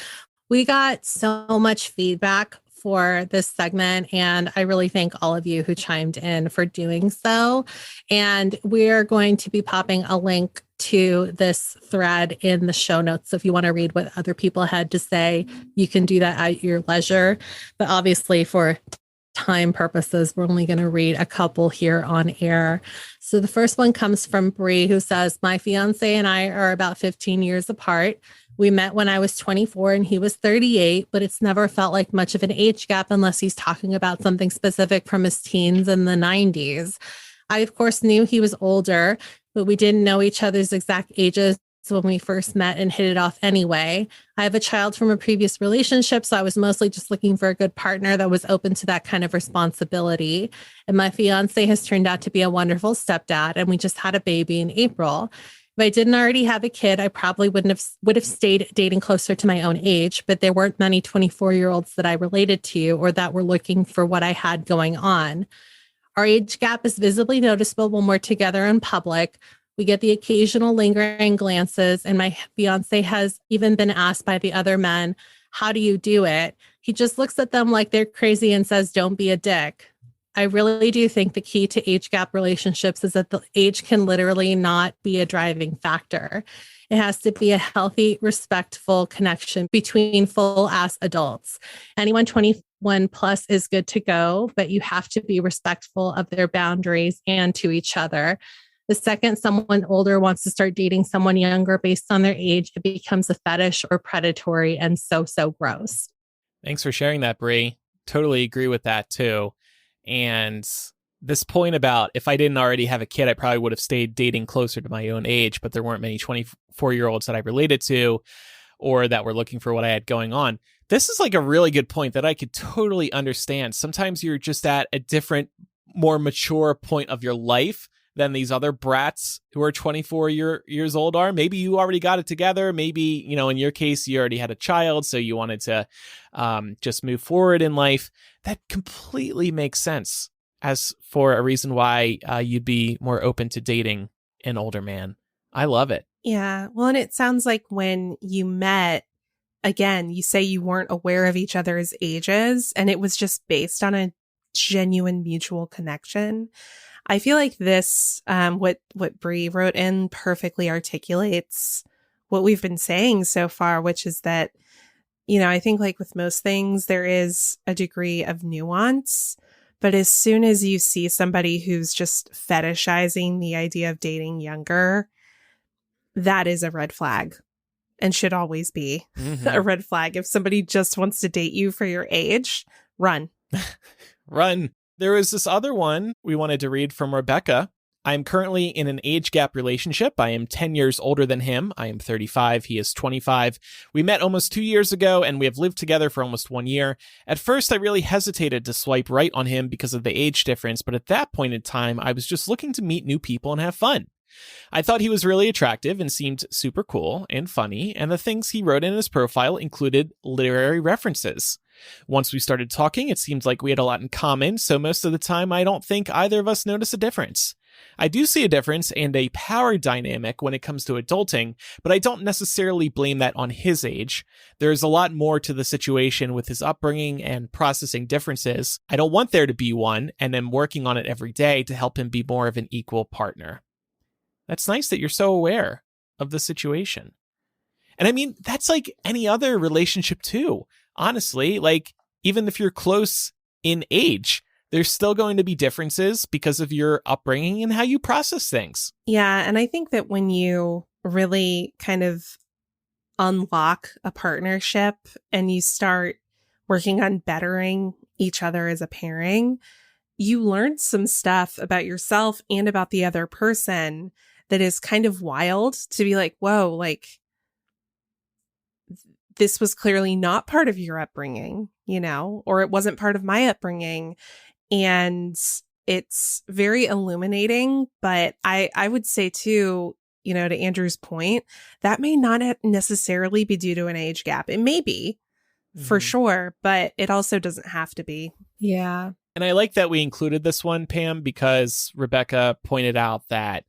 We got so much feedback for this segment, and I really thank all of you who chimed in for doing so. And we're going to be popping a link to this thread in the show notes. So if you want to read what other people had to say, you can do that at your leisure. But obviously for time purposes, we're only going to read a couple here on air. So the first one comes from Bree, who says, my fiance and I are about 15 years apart. We met when I was 24 and he was 38, but it's never felt like much of an age gap unless he's talking about something specific from his teens in the 90s. I, of course, knew he was older, but we didn't know each other's exact ages when we first met and hit it off anyway. I have a child from a previous relationship, so I was mostly just looking for a good partner that was open to that kind of responsibility. And my fiance has turned out to be a wonderful stepdad, and we just had a baby in April. If I didn't already have a kid, I probably would have stayed dating closer to my own age, but there weren't many 24-year-olds that I related to or that were looking for what I had going on. Our age gap is visibly noticeable when we're together in public. We get the occasional lingering glances, and my fiance has even been asked by the other men, how do you do it? He just looks at them like they're crazy and says, don't be a dick. I really do think the key to age gap relationships is that the age can literally not be a driving factor. It has to be a healthy, respectful connection between full ass adults. Anyone 21 plus is good to go, but you have to be respectful of their boundaries and to each other. The second someone older wants to start dating someone younger based on their age, it becomes a fetish or predatory and so gross. Thanks for sharing that, Bree. Totally agree with that too. And this point about if I didn't already have a kid, I probably would have stayed dating closer to my own age, but there weren't many 24-year-olds that I related to or that were looking for what I had going on. This is like a really good point that I could totally understand. Sometimes you're just at a different, more mature point of your life than these other brats who are 24 years old are. Maybe you already got it together. Maybe, in your case, you already had a child, so you wanted to just move forward in life. That completely makes sense as for a reason why you'd be more open to dating an older man. I love it. Yeah. Well, and it sounds like when you met, again, you say you weren't aware of each other's ages and it was just based on a genuine mutual connection. I feel like this, what Bree wrote in perfectly articulates what we've been saying so far, which is that, I think like with most things, there is a degree of nuance. But as soon as you see somebody who's just fetishizing the idea of dating younger, that is a red flag and should always be a red flag. If somebody just wants to date you for your age, run. Run. There was this other one we wanted to read from Rebecca. I am currently in an age gap relationship. I am 10 years older than him. I am 35. He is 25. We met almost 2 years ago, and we have lived together for almost 1 year. At first, I really hesitated to swipe right on him because of the age difference, but at that point in time, I was just looking to meet new people and have fun. I thought he was really attractive and seemed super cool and funny, and the things he wrote in his profile included literary references. Once we started talking, it seemed like we had a lot in common, so most of the time I don't think either of us noticed a difference. I do see a difference and a power dynamic when it comes to adulting, but I don't necessarily blame that on his age. There is a lot more to the situation with his upbringing and processing differences. I don't want there to be one, and am working on it every day to help him be more of an equal partner. That's nice that you're so aware of the situation. And I mean, that's like any other relationship too. Honestly, like even if you're close in age, there's still going to be differences because of your upbringing and how you process things. Yeah. And I think that when you really kind of unlock a partnership and you start working on bettering each other as a pairing, you learn some stuff about yourself and about the other person that is kind of wild to be like, whoa, like this was clearly not part of your upbringing, or it wasn't part of my upbringing. And it's very illuminating. But I would say too, to Andrew's point, that may not necessarily be due to an age gap. It may be for sure, but it also doesn't have to be. Yeah. And I like that we included this one, Pam, because Rebecca pointed out that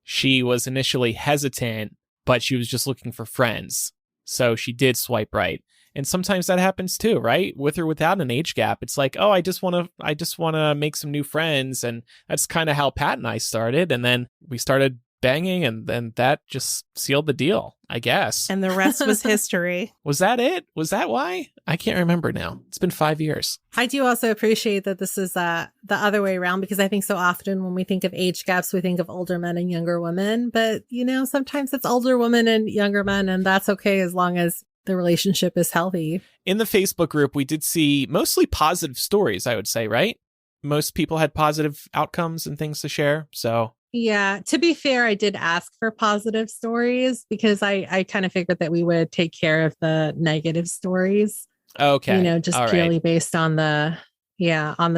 she was initially hesitant, but she was just looking for friends. So she did swipe right. And sometimes that happens too, right? With or without an age gap. It's like, oh, I just want to make some new friends. And that's kind of how Pat and I started. And then we started banging, and then that just sealed the deal, I guess. And the rest was history. Was that it? Was that why? I can't remember now. It's been 5 years. I do also appreciate that this is the other way around, because I think so often when we think of age gaps, we think of older men and younger women. But, sometimes it's older women and younger men, and that's okay as long as the relationship is healthy. In the Facebook group, we did see mostly positive stories, I would say, right? Most people had positive outcomes and things to share. So yeah, to be fair, I did ask for positive stories because I kind of figured that we would take care of the negative stories. Okay. Just all purely right. based on the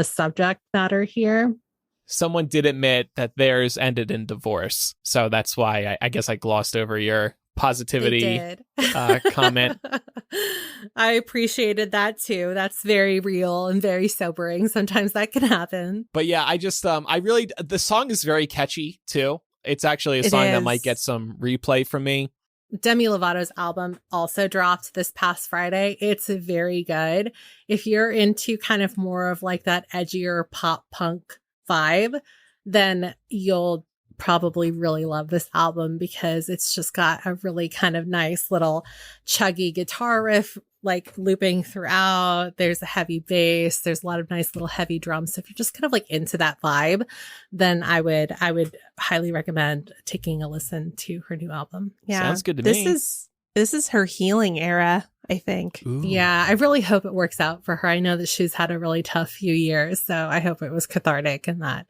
subject matter here. Someone did admit that theirs ended in divorce. So that's why I guess I glossed over your positivity comment. I appreciated that too. That's very real and very sobering. Sometimes that can happen. But yeah, I just the song is very catchy too. It's actually a song that might get some replay from me. Demi Lovato's album also dropped this past Friday. It's very good. If you're into kind of more of like that edgier pop punk vibe, then you'll probably really love this album because it's just got a really kind of nice little chuggy guitar riff like looping throughout. There's a heavy bass. There's a lot of nice little heavy drums. So if you're just kind of like into that vibe, then I would highly recommend taking a listen to her new album. Yeah. Sounds good to me. This is her healing era, I think. Ooh. Yeah, I really hope it works out for her. I know that she's had a really tough few years, so I hope it was cathartic and that,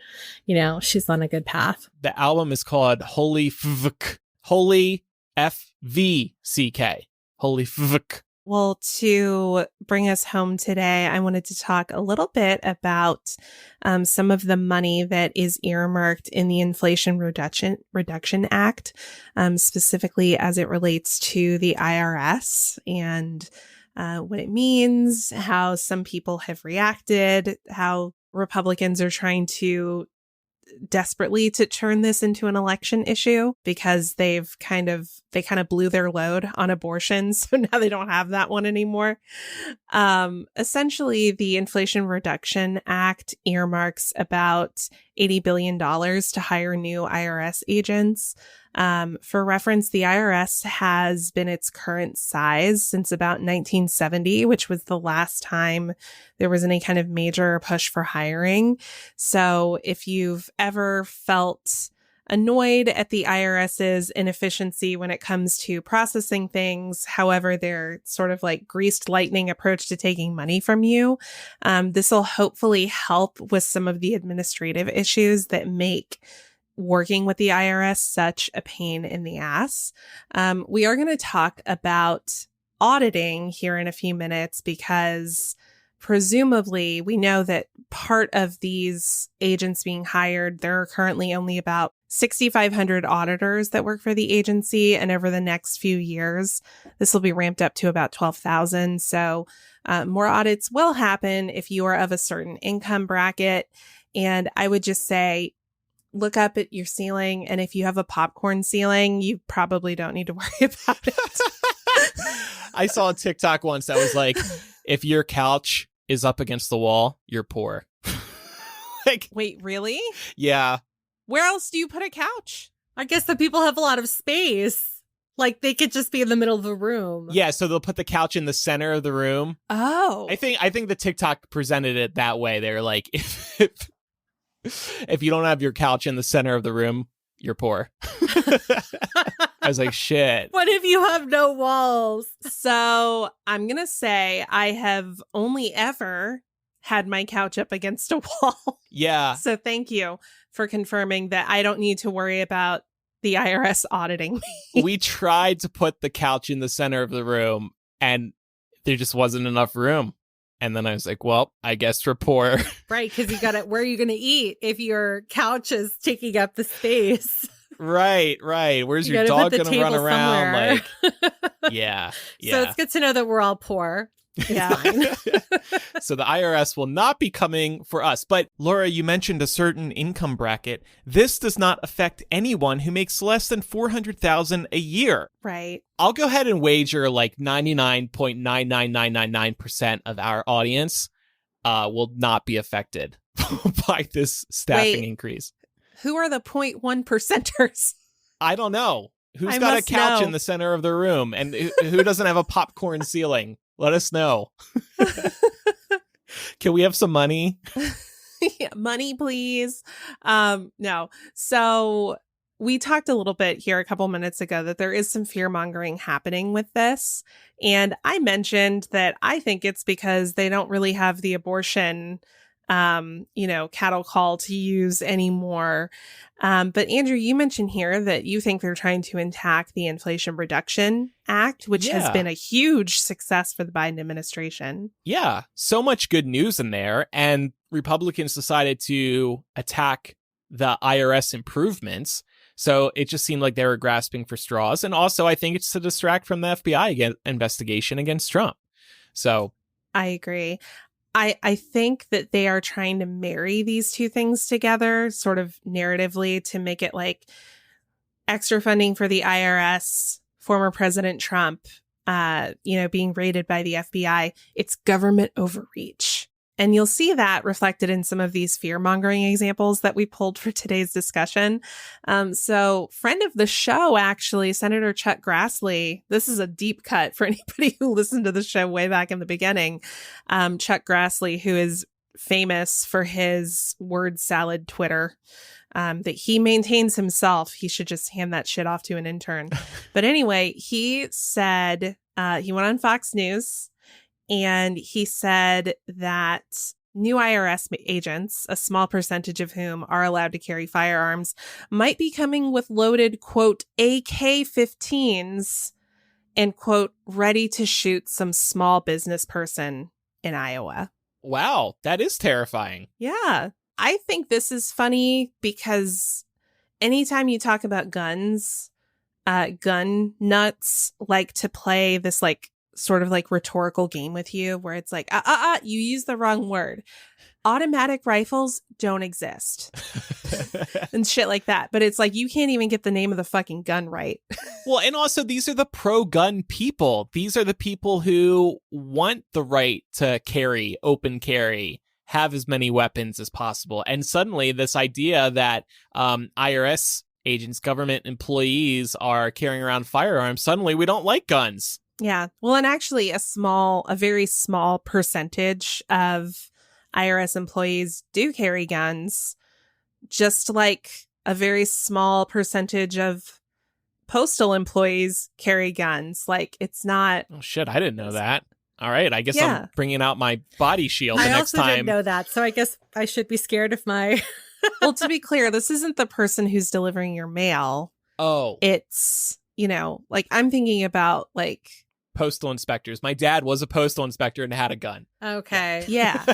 she's on a good path. The album is called Holy Fvk. Holy F-V-C-K. Holy Fvk. Well, to bring us home today, I wanted to talk a little bit about some of the money that is earmarked in the Inflation Reduction Act, specifically as it relates to the IRS and what it means, how some people have reacted, how Republicans are trying to desperately to turn this into an election issue because they kind of blew their load on abortion. So now they don't have that one anymore. Essentially, the Inflation Reduction Act earmarks about $80 billion to hire new IRS agents. For reference, the IRS has been its current size since about 1970, which was the last time there was any kind of major push for hiring. So if you've ever felt annoyed at the IRS's inefficiency when it comes to processing things, however, their sort of like greased lightning approach to taking money from you, this will hopefully help with some of the administrative issues that make working with the IRS such a pain in the ass. We are going to talk about auditing here in a few minutes because presumably we know that part of these agents being hired, there are currently only about 6,500 auditors that work for the agency. And over the next few years, this will be ramped up to about 12,000. So more audits will happen if you are of a certain income bracket. And I would just say, look up at your ceiling. And if you have a popcorn ceiling, you probably don't need to worry about it. I saw a TikTok once that was like, if your couch is up against the wall, you're poor. Wait, really? Yeah. Where else do you put a couch? I guess that people have a lot of space. Like they could just be in the middle of the room. Yeah, so they'll put the couch in the center of the room. Oh. I think the TikTok presented it that way. They're like, if you don't have your couch in the center of the room, you're poor. I was like, shit. What if you have no walls? So I'm going to say I have only ever had my couch up against a wall. Yeah. So thank you for confirming that I don't need to worry about the IRS auditing me. We tried to put the couch in the center of the room and there just wasn't enough room. And then I was like, well, I guess we're poor. Right, because you got it. Where are you going to eat if your couch is taking up the space? Right. Where's your dog going to run around? Somewhere. Like, yeah. So it's good to know that we're all poor. Yeah. So the IRS will not be coming for us. But Laura, you mentioned a certain income bracket. This does not affect anyone who makes less than $400,000 a year. Right. I'll go ahead and wager like 99.99999% of our audience will not be affected by this staffing increase. Who are the 0.1%ers? I don't know. Who's I got a must couch know. in the center of the room and who doesn't have a popcorn ceiling? Let us know. Can we have some money? Yeah, money, please. No. So we talked a little bit here a couple minutes ago that there is some fear mongering happening with this. And I mentioned that I think it's because they don't really have the abortion, cattle call to use anymore. But Andrew, you mentioned here that you think they're trying to attack the Inflation Reduction Act, which has been a huge success for the Biden administration. Yeah, so much good news in there. And Republicans decided to attack the IRS improvements. So it just seemed like they were grasping for straws. And also, I think it's to distract from the FBI investigation against Trump. So I agree. I think that they are trying to marry these two things together sort of narratively to make it like extra funding for the IRS, former President Trump, being raided by the FBI. It's government overreach. And you'll see that reflected in some of these fear-mongering examples that we pulled for today's discussion. So friend of the show, actually, Senator Chuck Grassley, this is a deep cut for anybody who listened to the show way back in the beginning. Chuck Grassley, who is famous for his word salad Twitter that he maintains himself. He should just hand that shit off to an intern. But anyway, he said, he went on Fox News and he said that new IRS agents, a small percentage of whom are allowed to carry firearms, might be coming with loaded, quote, AK-15s and, quote, ready to shoot some small business person in Iowa. Wow, that is terrifying. Yeah. I think this is funny because anytime you talk about guns, gun nuts like to play this like sort of like rhetorical game with you where it's like, you used the wrong word. Automatic rifles don't exist and shit like that. But it's like, you can't even get the name of the fucking gun right. Well, and also these are the pro-gun people. These are the people who want the right to carry, open carry, have as many weapons as possible. And suddenly this idea that IRS agents, government employees are carrying around firearms, suddenly we don't like guns. Yeah. Well, and actually a very small percentage of IRS employees do carry guns, just like a very small percentage of postal employees carry guns. Like, it's not... Oh, shit. I didn't know that. All right. I guess I'm bringing out my body shield the next time. I also didn't know that. So I guess I should be scared of my... Well, to be clear, this isn't the person who's delivering your mail. Oh. It's, like I'm thinking about like... postal inspectors. My dad was a postal inspector and had a gun. Okay. Yeah.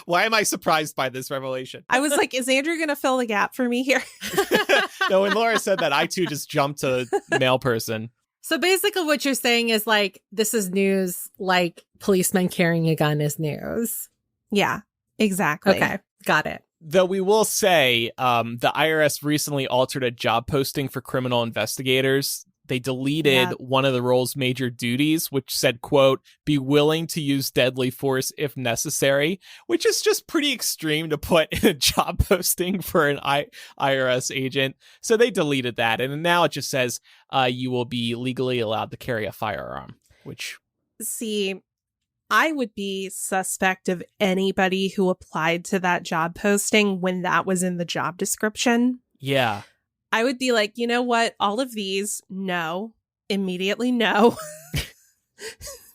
Why am I surprised by this revelation? I was like, is Andrew going to fill the gap for me here? No, when Laura said that, I too just jumped to mail person. So basically what you're saying is like, this is news, like policemen carrying a gun is news. Yeah, exactly. Okay. Got it. Though we will say the IRS recently altered a job posting for criminal investigators. They deleted one of the role's major duties, which said, quote, be willing to use deadly force if necessary, which is just pretty extreme to put in a job posting for an IRS agent. So they deleted that. And now it just says you will be legally allowed to carry a firearm, which... See, I would be suspect of anybody who applied to that job posting when that was in the job description. Yeah. I would be like, you know what? All of these, no. Immediately no.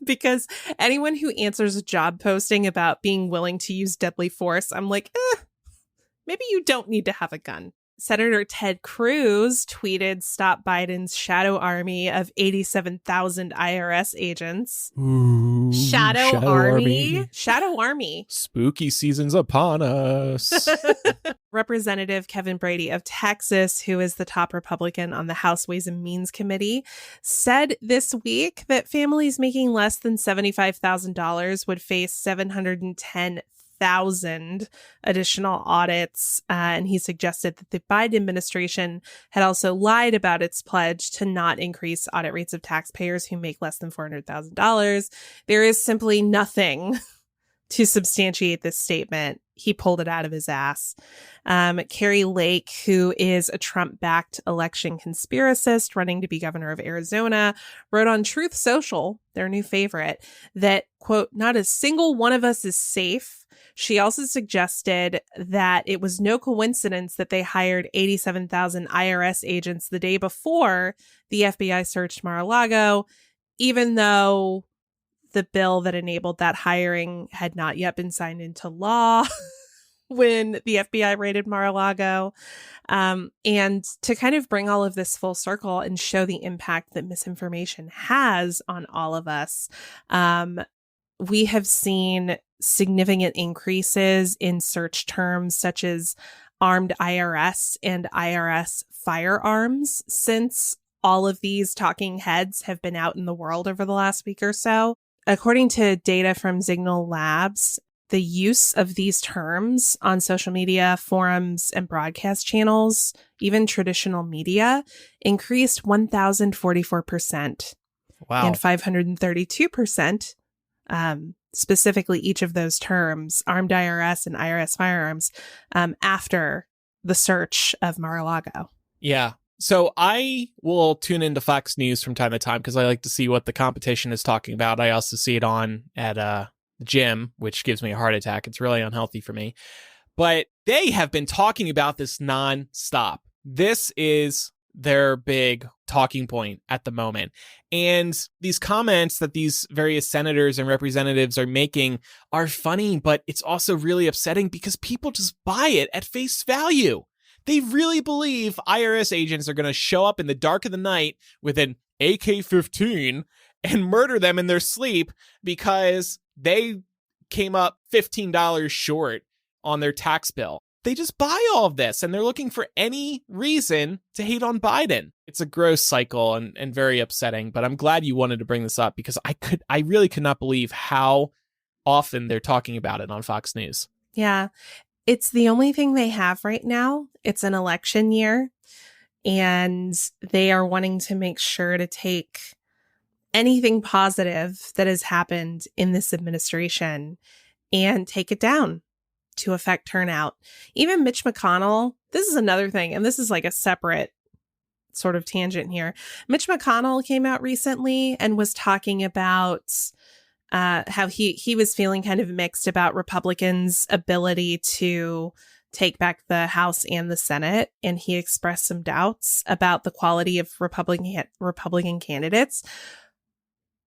Because anyone who answers a job posting about being willing to use deadly force, I'm like, maybe you don't need to have a gun. Senator Ted Cruz tweeted, stop Biden's shadow army of 87,000 IRS agents. Ooh, Shadow army? Shadow army. Spooky season's upon us. Representative Kevin Brady of Texas, who is the top Republican on the House Ways and Means Committee, said this week that families making less than $75,000 would face 710,000 additional audits. And he suggested that the Biden administration had also lied about its pledge to not increase audit rates of taxpayers who make less than $400,000. There is simply nothing to substantiate this statement. He pulled it out of his ass. Carrie Lake, who is a Trump-backed election conspiracist running to be governor of Arizona, wrote on Truth Social, their new favorite, that, quote, not a single one of us is safe. She also suggested that it was no coincidence that they hired 87,000 IRS agents the day before the FBI searched Mar-a-Lago, even though the bill that enabled that hiring had not yet been signed into law when the FBI raided Mar-a-Lago. And to kind of bring all of this full circle and show the impact that misinformation has on all of us, we have seen significant increases in search terms such as armed IRS and IRS firearms since all of these talking heads have been out in the world over the last week or so. According to data from Signal Labs, the use of these terms on social media, forums, and broadcast channels, even traditional media, increased 1,044%. Wow. And 532% specifically each of those terms, armed IRS and IRS firearms, after the search of Mar-a-Lago. Yeah. So I will tune into Fox News from time to time because I like to see what the competition is talking about. I also see it on at the gym, which gives me a heart attack. It's really unhealthy for me. But they have been talking about this nonstop. This is their big talking point at the moment. And these comments that these various senators and representatives are making are funny, but it's also really upsetting because people just buy it at face value. They really believe IRS agents are going to show up in the dark of the night with an AK-15 and murder them in their sleep because they came up $15 short on their tax bill. They just buy all of this, and they're looking for any reason to hate on Biden. It's a gross cycle and very upsetting, but I'm glad you wanted to bring this up because I really could not believe how often they're talking about it on Fox News. Yeah. It's the only thing they have right now. It's an election year, and they are wanting to make sure to take anything positive that has happened in this administration and take it down to affect turnout. Even Mitch McConnell, this is another thing, and this is like a separate sort of tangent here. Mitch McConnell came out recently and was talking about how he was feeling kind of mixed about Republicans' ability to take back the House and the Senate, and he expressed some doubts about the quality of Republican candidates.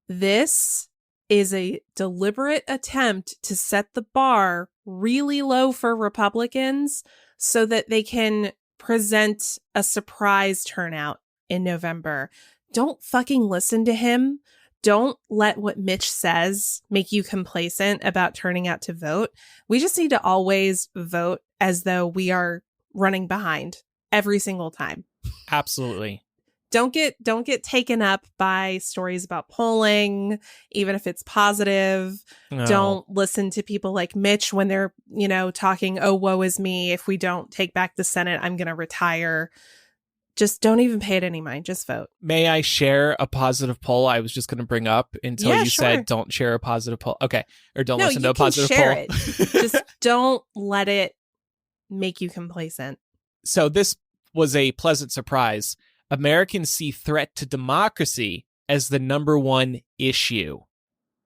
This is a deliberate attempt to set the bar really low for Republicans so that they can present a surprise turnout in November. Don't fucking listen to him. Don't let what Mitch says make you complacent about turning out to vote. We just need to always vote as though we are running behind every single time. Absolutely. Don't get taken up by stories about polling, even if it's positive. No. Don't listen to people like Mitch when they're, talking, oh, woe is me. If we don't take back the Senate, I'm going to retire. Just don't even pay it any mind. Just vote. May I share a positive poll I was just going to bring up until you sure. said don't share a positive poll? Okay. Or don't listen to a positive share poll. It. Just don't let it make you complacent. So this was a pleasant surprise. Americans see threat to democracy as the number one issue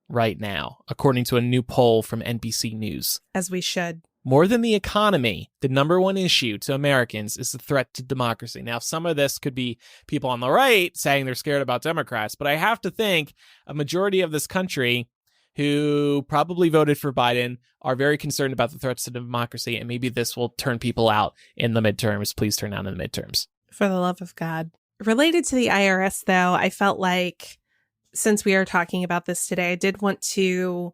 right now, according to a new poll from NBC News. As we should. More than the economy, the number one issue to Americans is the threat to democracy. Now, some of this could be people on the right saying they're scared about Democrats, but I have to think a majority of this country who probably voted for Biden are very concerned about the threats to democracy, and maybe this will turn people out in the midterms. Please turn out in the midterms. For the love of God. Related to the IRS, though, I felt like since we are talking about this today, I did want to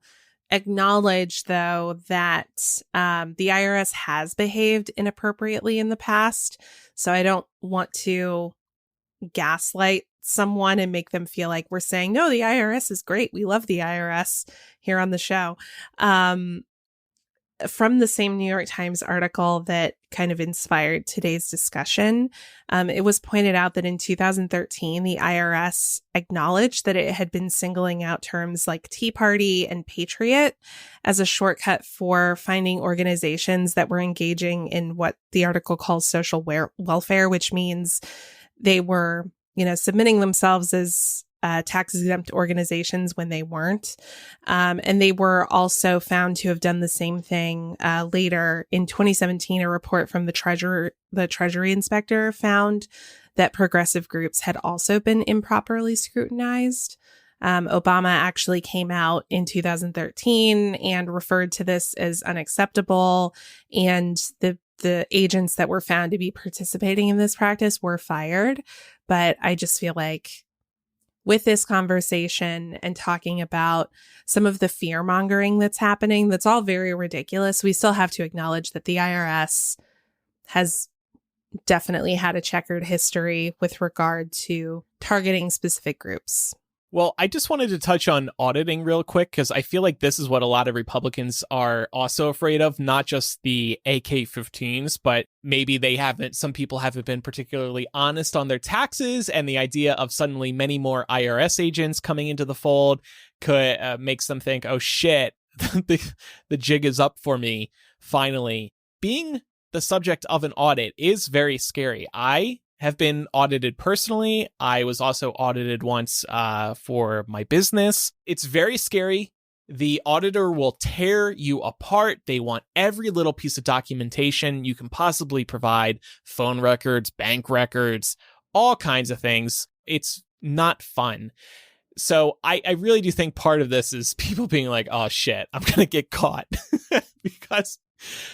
acknowledge, though, that the IRS has behaved inappropriately in the past. So I don't want to gaslight someone and make them feel like we're saying, no, the IRS is great. We love the IRS here on the show. From the same New York Times article that kind of inspired today's discussion, it was pointed out that in 2013, the IRS acknowledged that it had been singling out terms like Tea Party and Patriot as a shortcut for finding organizations that were engaging in what the article calls social welfare, which means they were, submitting themselves as tax-exempt organizations when they weren't. And they were also found to have done the same thing later. In 2017, a report from the Treasury Inspector found that progressive groups had also been improperly scrutinized. Obama actually came out in 2013 and referred to this as unacceptable. And the agents that were found to be participating in this practice were fired. But I just feel like with this conversation and talking about some of the fear mongering that's happening, that's all very ridiculous. We still have to acknowledge that the IRS has definitely had a checkered history with regard to targeting specific groups. Well, I just wanted to touch on auditing real quick, because I feel like this is what a lot of Republicans are also afraid of, not just the AK-15s, but maybe some people haven't been particularly honest on their taxes, and the idea of suddenly many more IRS agents coming into the fold makes them think, oh shit, the jig is up for me finally. Being the subject of an audit is very scary. I have been audited personally. I was also audited once for my business. It's very scary. The auditor will tear you apart. They want every little piece of documentation you can possibly provide, phone records, bank records, all kinds of things. It's not fun. So I really do think part of this is people being like, oh shit, I'm going to get caught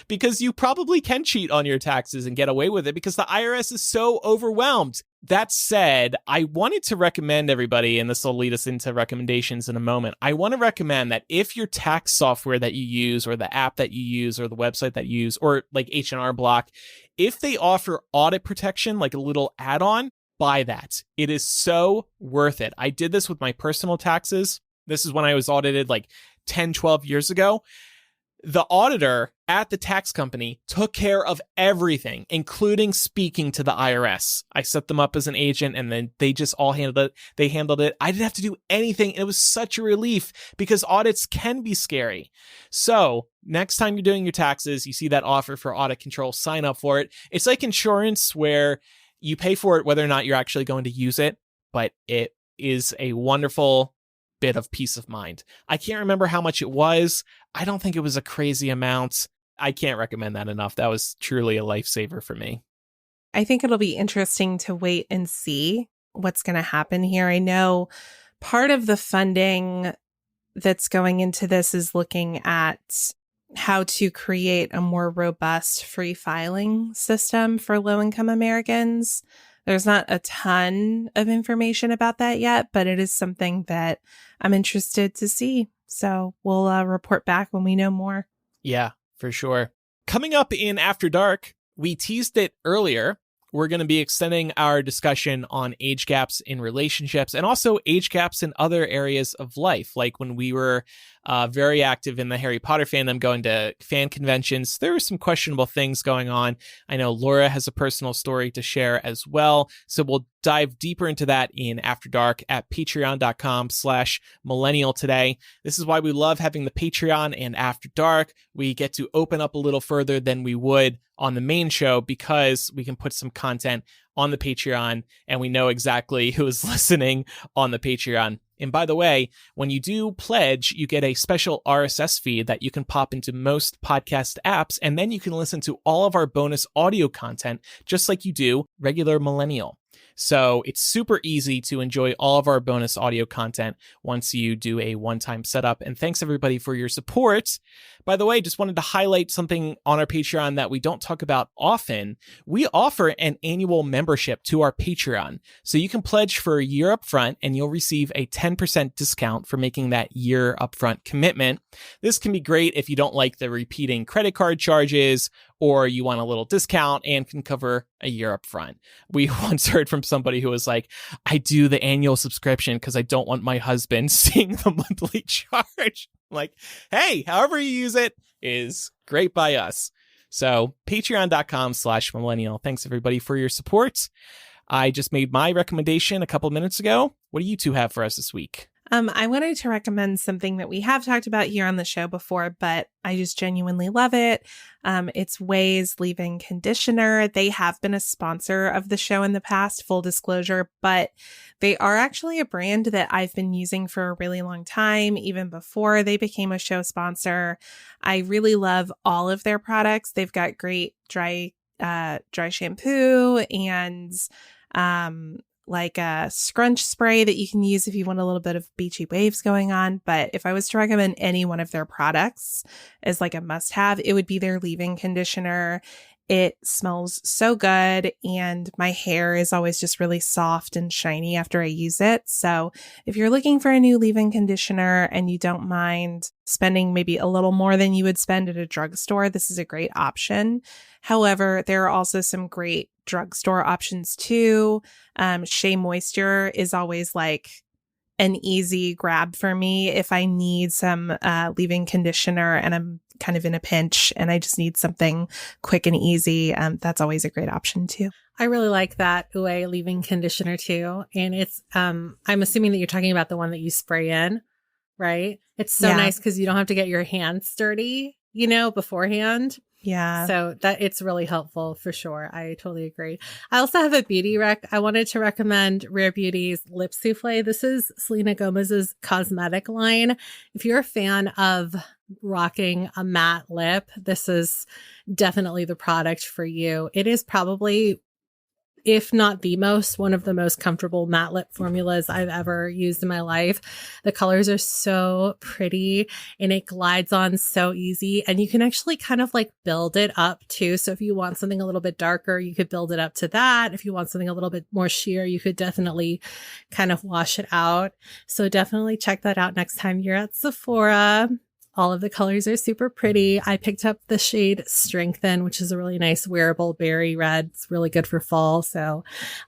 because you probably can cheat on your taxes and get away with it because the IRS is so overwhelmed. That said, I wanted to recommend everybody, and this will lead us into recommendations in a moment. I want to recommend that if your tax software that you use or the app that you use or the website that you use or like H&R Block, if they offer audit protection, like a little add-on, buy that. It is so worth it. I did this with my personal taxes. This is when I was audited like 10, 12 years ago. The auditor at the tax company took care of everything, including speaking to the IRS. I set them up as an agent and then they just all handled it. They handled it. I didn't have to do anything. And it was such a relief because audits can be scary. So next time you're doing your taxes, you see that offer for audit control, sign up for it. It's like insurance where you pay for it whether or not you're actually going to use it, but it is a wonderful bit of peace of mind. I can't remember how much it was. I don't think it was a crazy amount. I can't recommend that enough. That was truly a lifesaver for me. I think it'll be interesting to wait and see what's going to happen here. I know part of the funding that's going into this is looking at how to create a more robust free filing system for low-income Americans. There's not a ton of information about that yet, but it is something that I'm interested to see. So we'll report back when we know more. Yeah, for sure. Coming up in After Dark, we teased it earlier. We're going to be extending our discussion on age gaps in relationships and also age gaps in other areas of life. Like when we were very active in the Harry Potter fandom, going to fan conventions, there were some questionable things going on. I know Laura has a personal story to share as well. So we'll dive deeper into that in After Dark at patreon.com/millennial today. This is why we love having the Patreon and After Dark. We get to open up a little further than we would on the main show because we can put some content on the Patreon and we know exactly who is listening on the Patreon. And by the way, when you do pledge, you get a special RSS feed that you can pop into most podcast apps, and then you can listen to all of our bonus audio content just like you do regular Millennial. So it's super easy to enjoy all of our bonus audio content once you do a one-time setup. And thanks everybody for your support. By the way, just wanted to highlight something on our Patreon that we don't talk about often. We offer an annual membership to our Patreon. So you can pledge for a year upfront and you'll receive a 10% discount for making that year upfront commitment. This can be great if you don't like the repeating credit card charges or you want a little discount and can cover a year up front. We once heard from somebody who was like, I do the annual subscription because I don't want my husband seeing the monthly charge. I'm like, hey, however you use it is great by us. So patreon.com/millennial. Thanks everybody for your support. I just made my recommendation a couple minutes ago. What do you two have for us this week? I wanted to recommend something that we have talked about here on the show before, but I just genuinely love it. It's Ouai's leave-in conditioner. They have been a sponsor of the show in the past, full disclosure, but they are actually a brand that I've been using for a really long time, even before they became a show sponsor. I really love all of their products. They've got great dry shampoo and like a scrunch spray that you can use if you want a little bit of beachy waves going on. But if I was to recommend any one of their products as like a must have, it would be their leave-in conditioner. It smells so good and my hair is always just really soft and shiny after I use it. So if you're looking for a new leave-in conditioner and you don't mind spending maybe a little more than you would spend at a drugstore, this is a great option. However, there are also some great drugstore options too. Shea Moisture is always like an easy grab for me if I need some leave-in conditioner and I'm kind of in a pinch and I just need something quick and easy. That's always a great option too. I really like that Ouai leave-in conditioner too. And it's, I'm assuming that you're talking about the one that you spray in right? It's so nice because you don't have to get your hands dirty, beforehand. Yeah. So that it's really helpful for sure. I totally agree. I also have a beauty rec. I wanted to recommend Rare Beauty's Lip Souffle. This is Selena Gomez's cosmetic line. If you're a fan of rocking a matte lip, this is definitely the product for you. It is probably, if not one of the most comfortable matte lip formulas I've ever used in my life. The colors are so pretty and it glides on so easy. And you can actually kind of like build it up too. So if you want something a little bit darker, you could build it up to that. If you want something a little bit more sheer, you could definitely kind of wash it out. So definitely check that out next time you're at Sephora. All of the colors are super pretty. I picked up the shade Strengthen, which is a really nice wearable berry red. It's really good for fall. So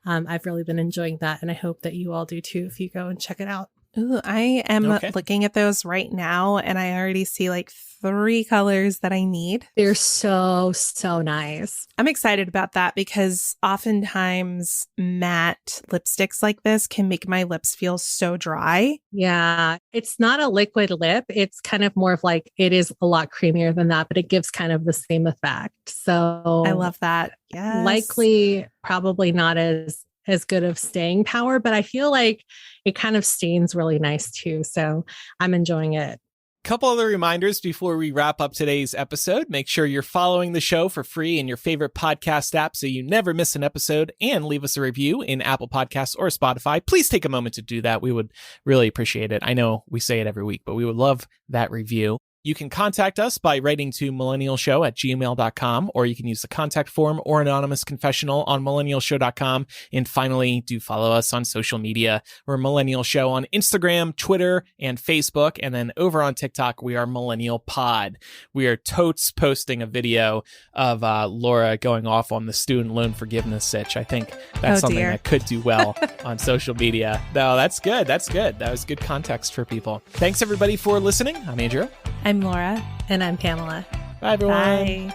I've really been enjoying that. And I hope that you all do too if you go and check it out. Ooh, I am looking at those right now and I already see like 3 colors that I need. They're so nice. I'm excited about that because oftentimes matte lipsticks like this can make my lips feel so dry. Yeah. It's not a liquid lip. It's kind of more of like, it is a lot creamier than that, but it gives kind of the same effect. So I love that. Yes. Likely probably not as good of staying power, but I feel like it kind of stains really nice too. So I'm enjoying it. Couple other reminders before we wrap up today's episode. Make sure you're following the show for free in your favorite podcast app so you never miss an episode, and leave us a review in Apple Podcasts or Spotify. Please take a moment to do that. We would really appreciate it. I know we say it every week, but we would love that review. You can contact us by writing to millennialshow@gmail.com, or you can use the contact form or anonymous confessional on millennialshow.com. And finally, do follow us on social media. We're Millennial Show on Instagram, Twitter, and Facebook. And then over on TikTok, we are Millennial Pod. We are totes posting a video of Laura going off on the student loan forgiveness sitch. I think that's something that could do well on social media. No, that's good. That's good. That was good context for people. Thanks, everybody, for listening. I'm Andrew. I'm Laura. And I'm Pamela. Bye, everyone. Bye.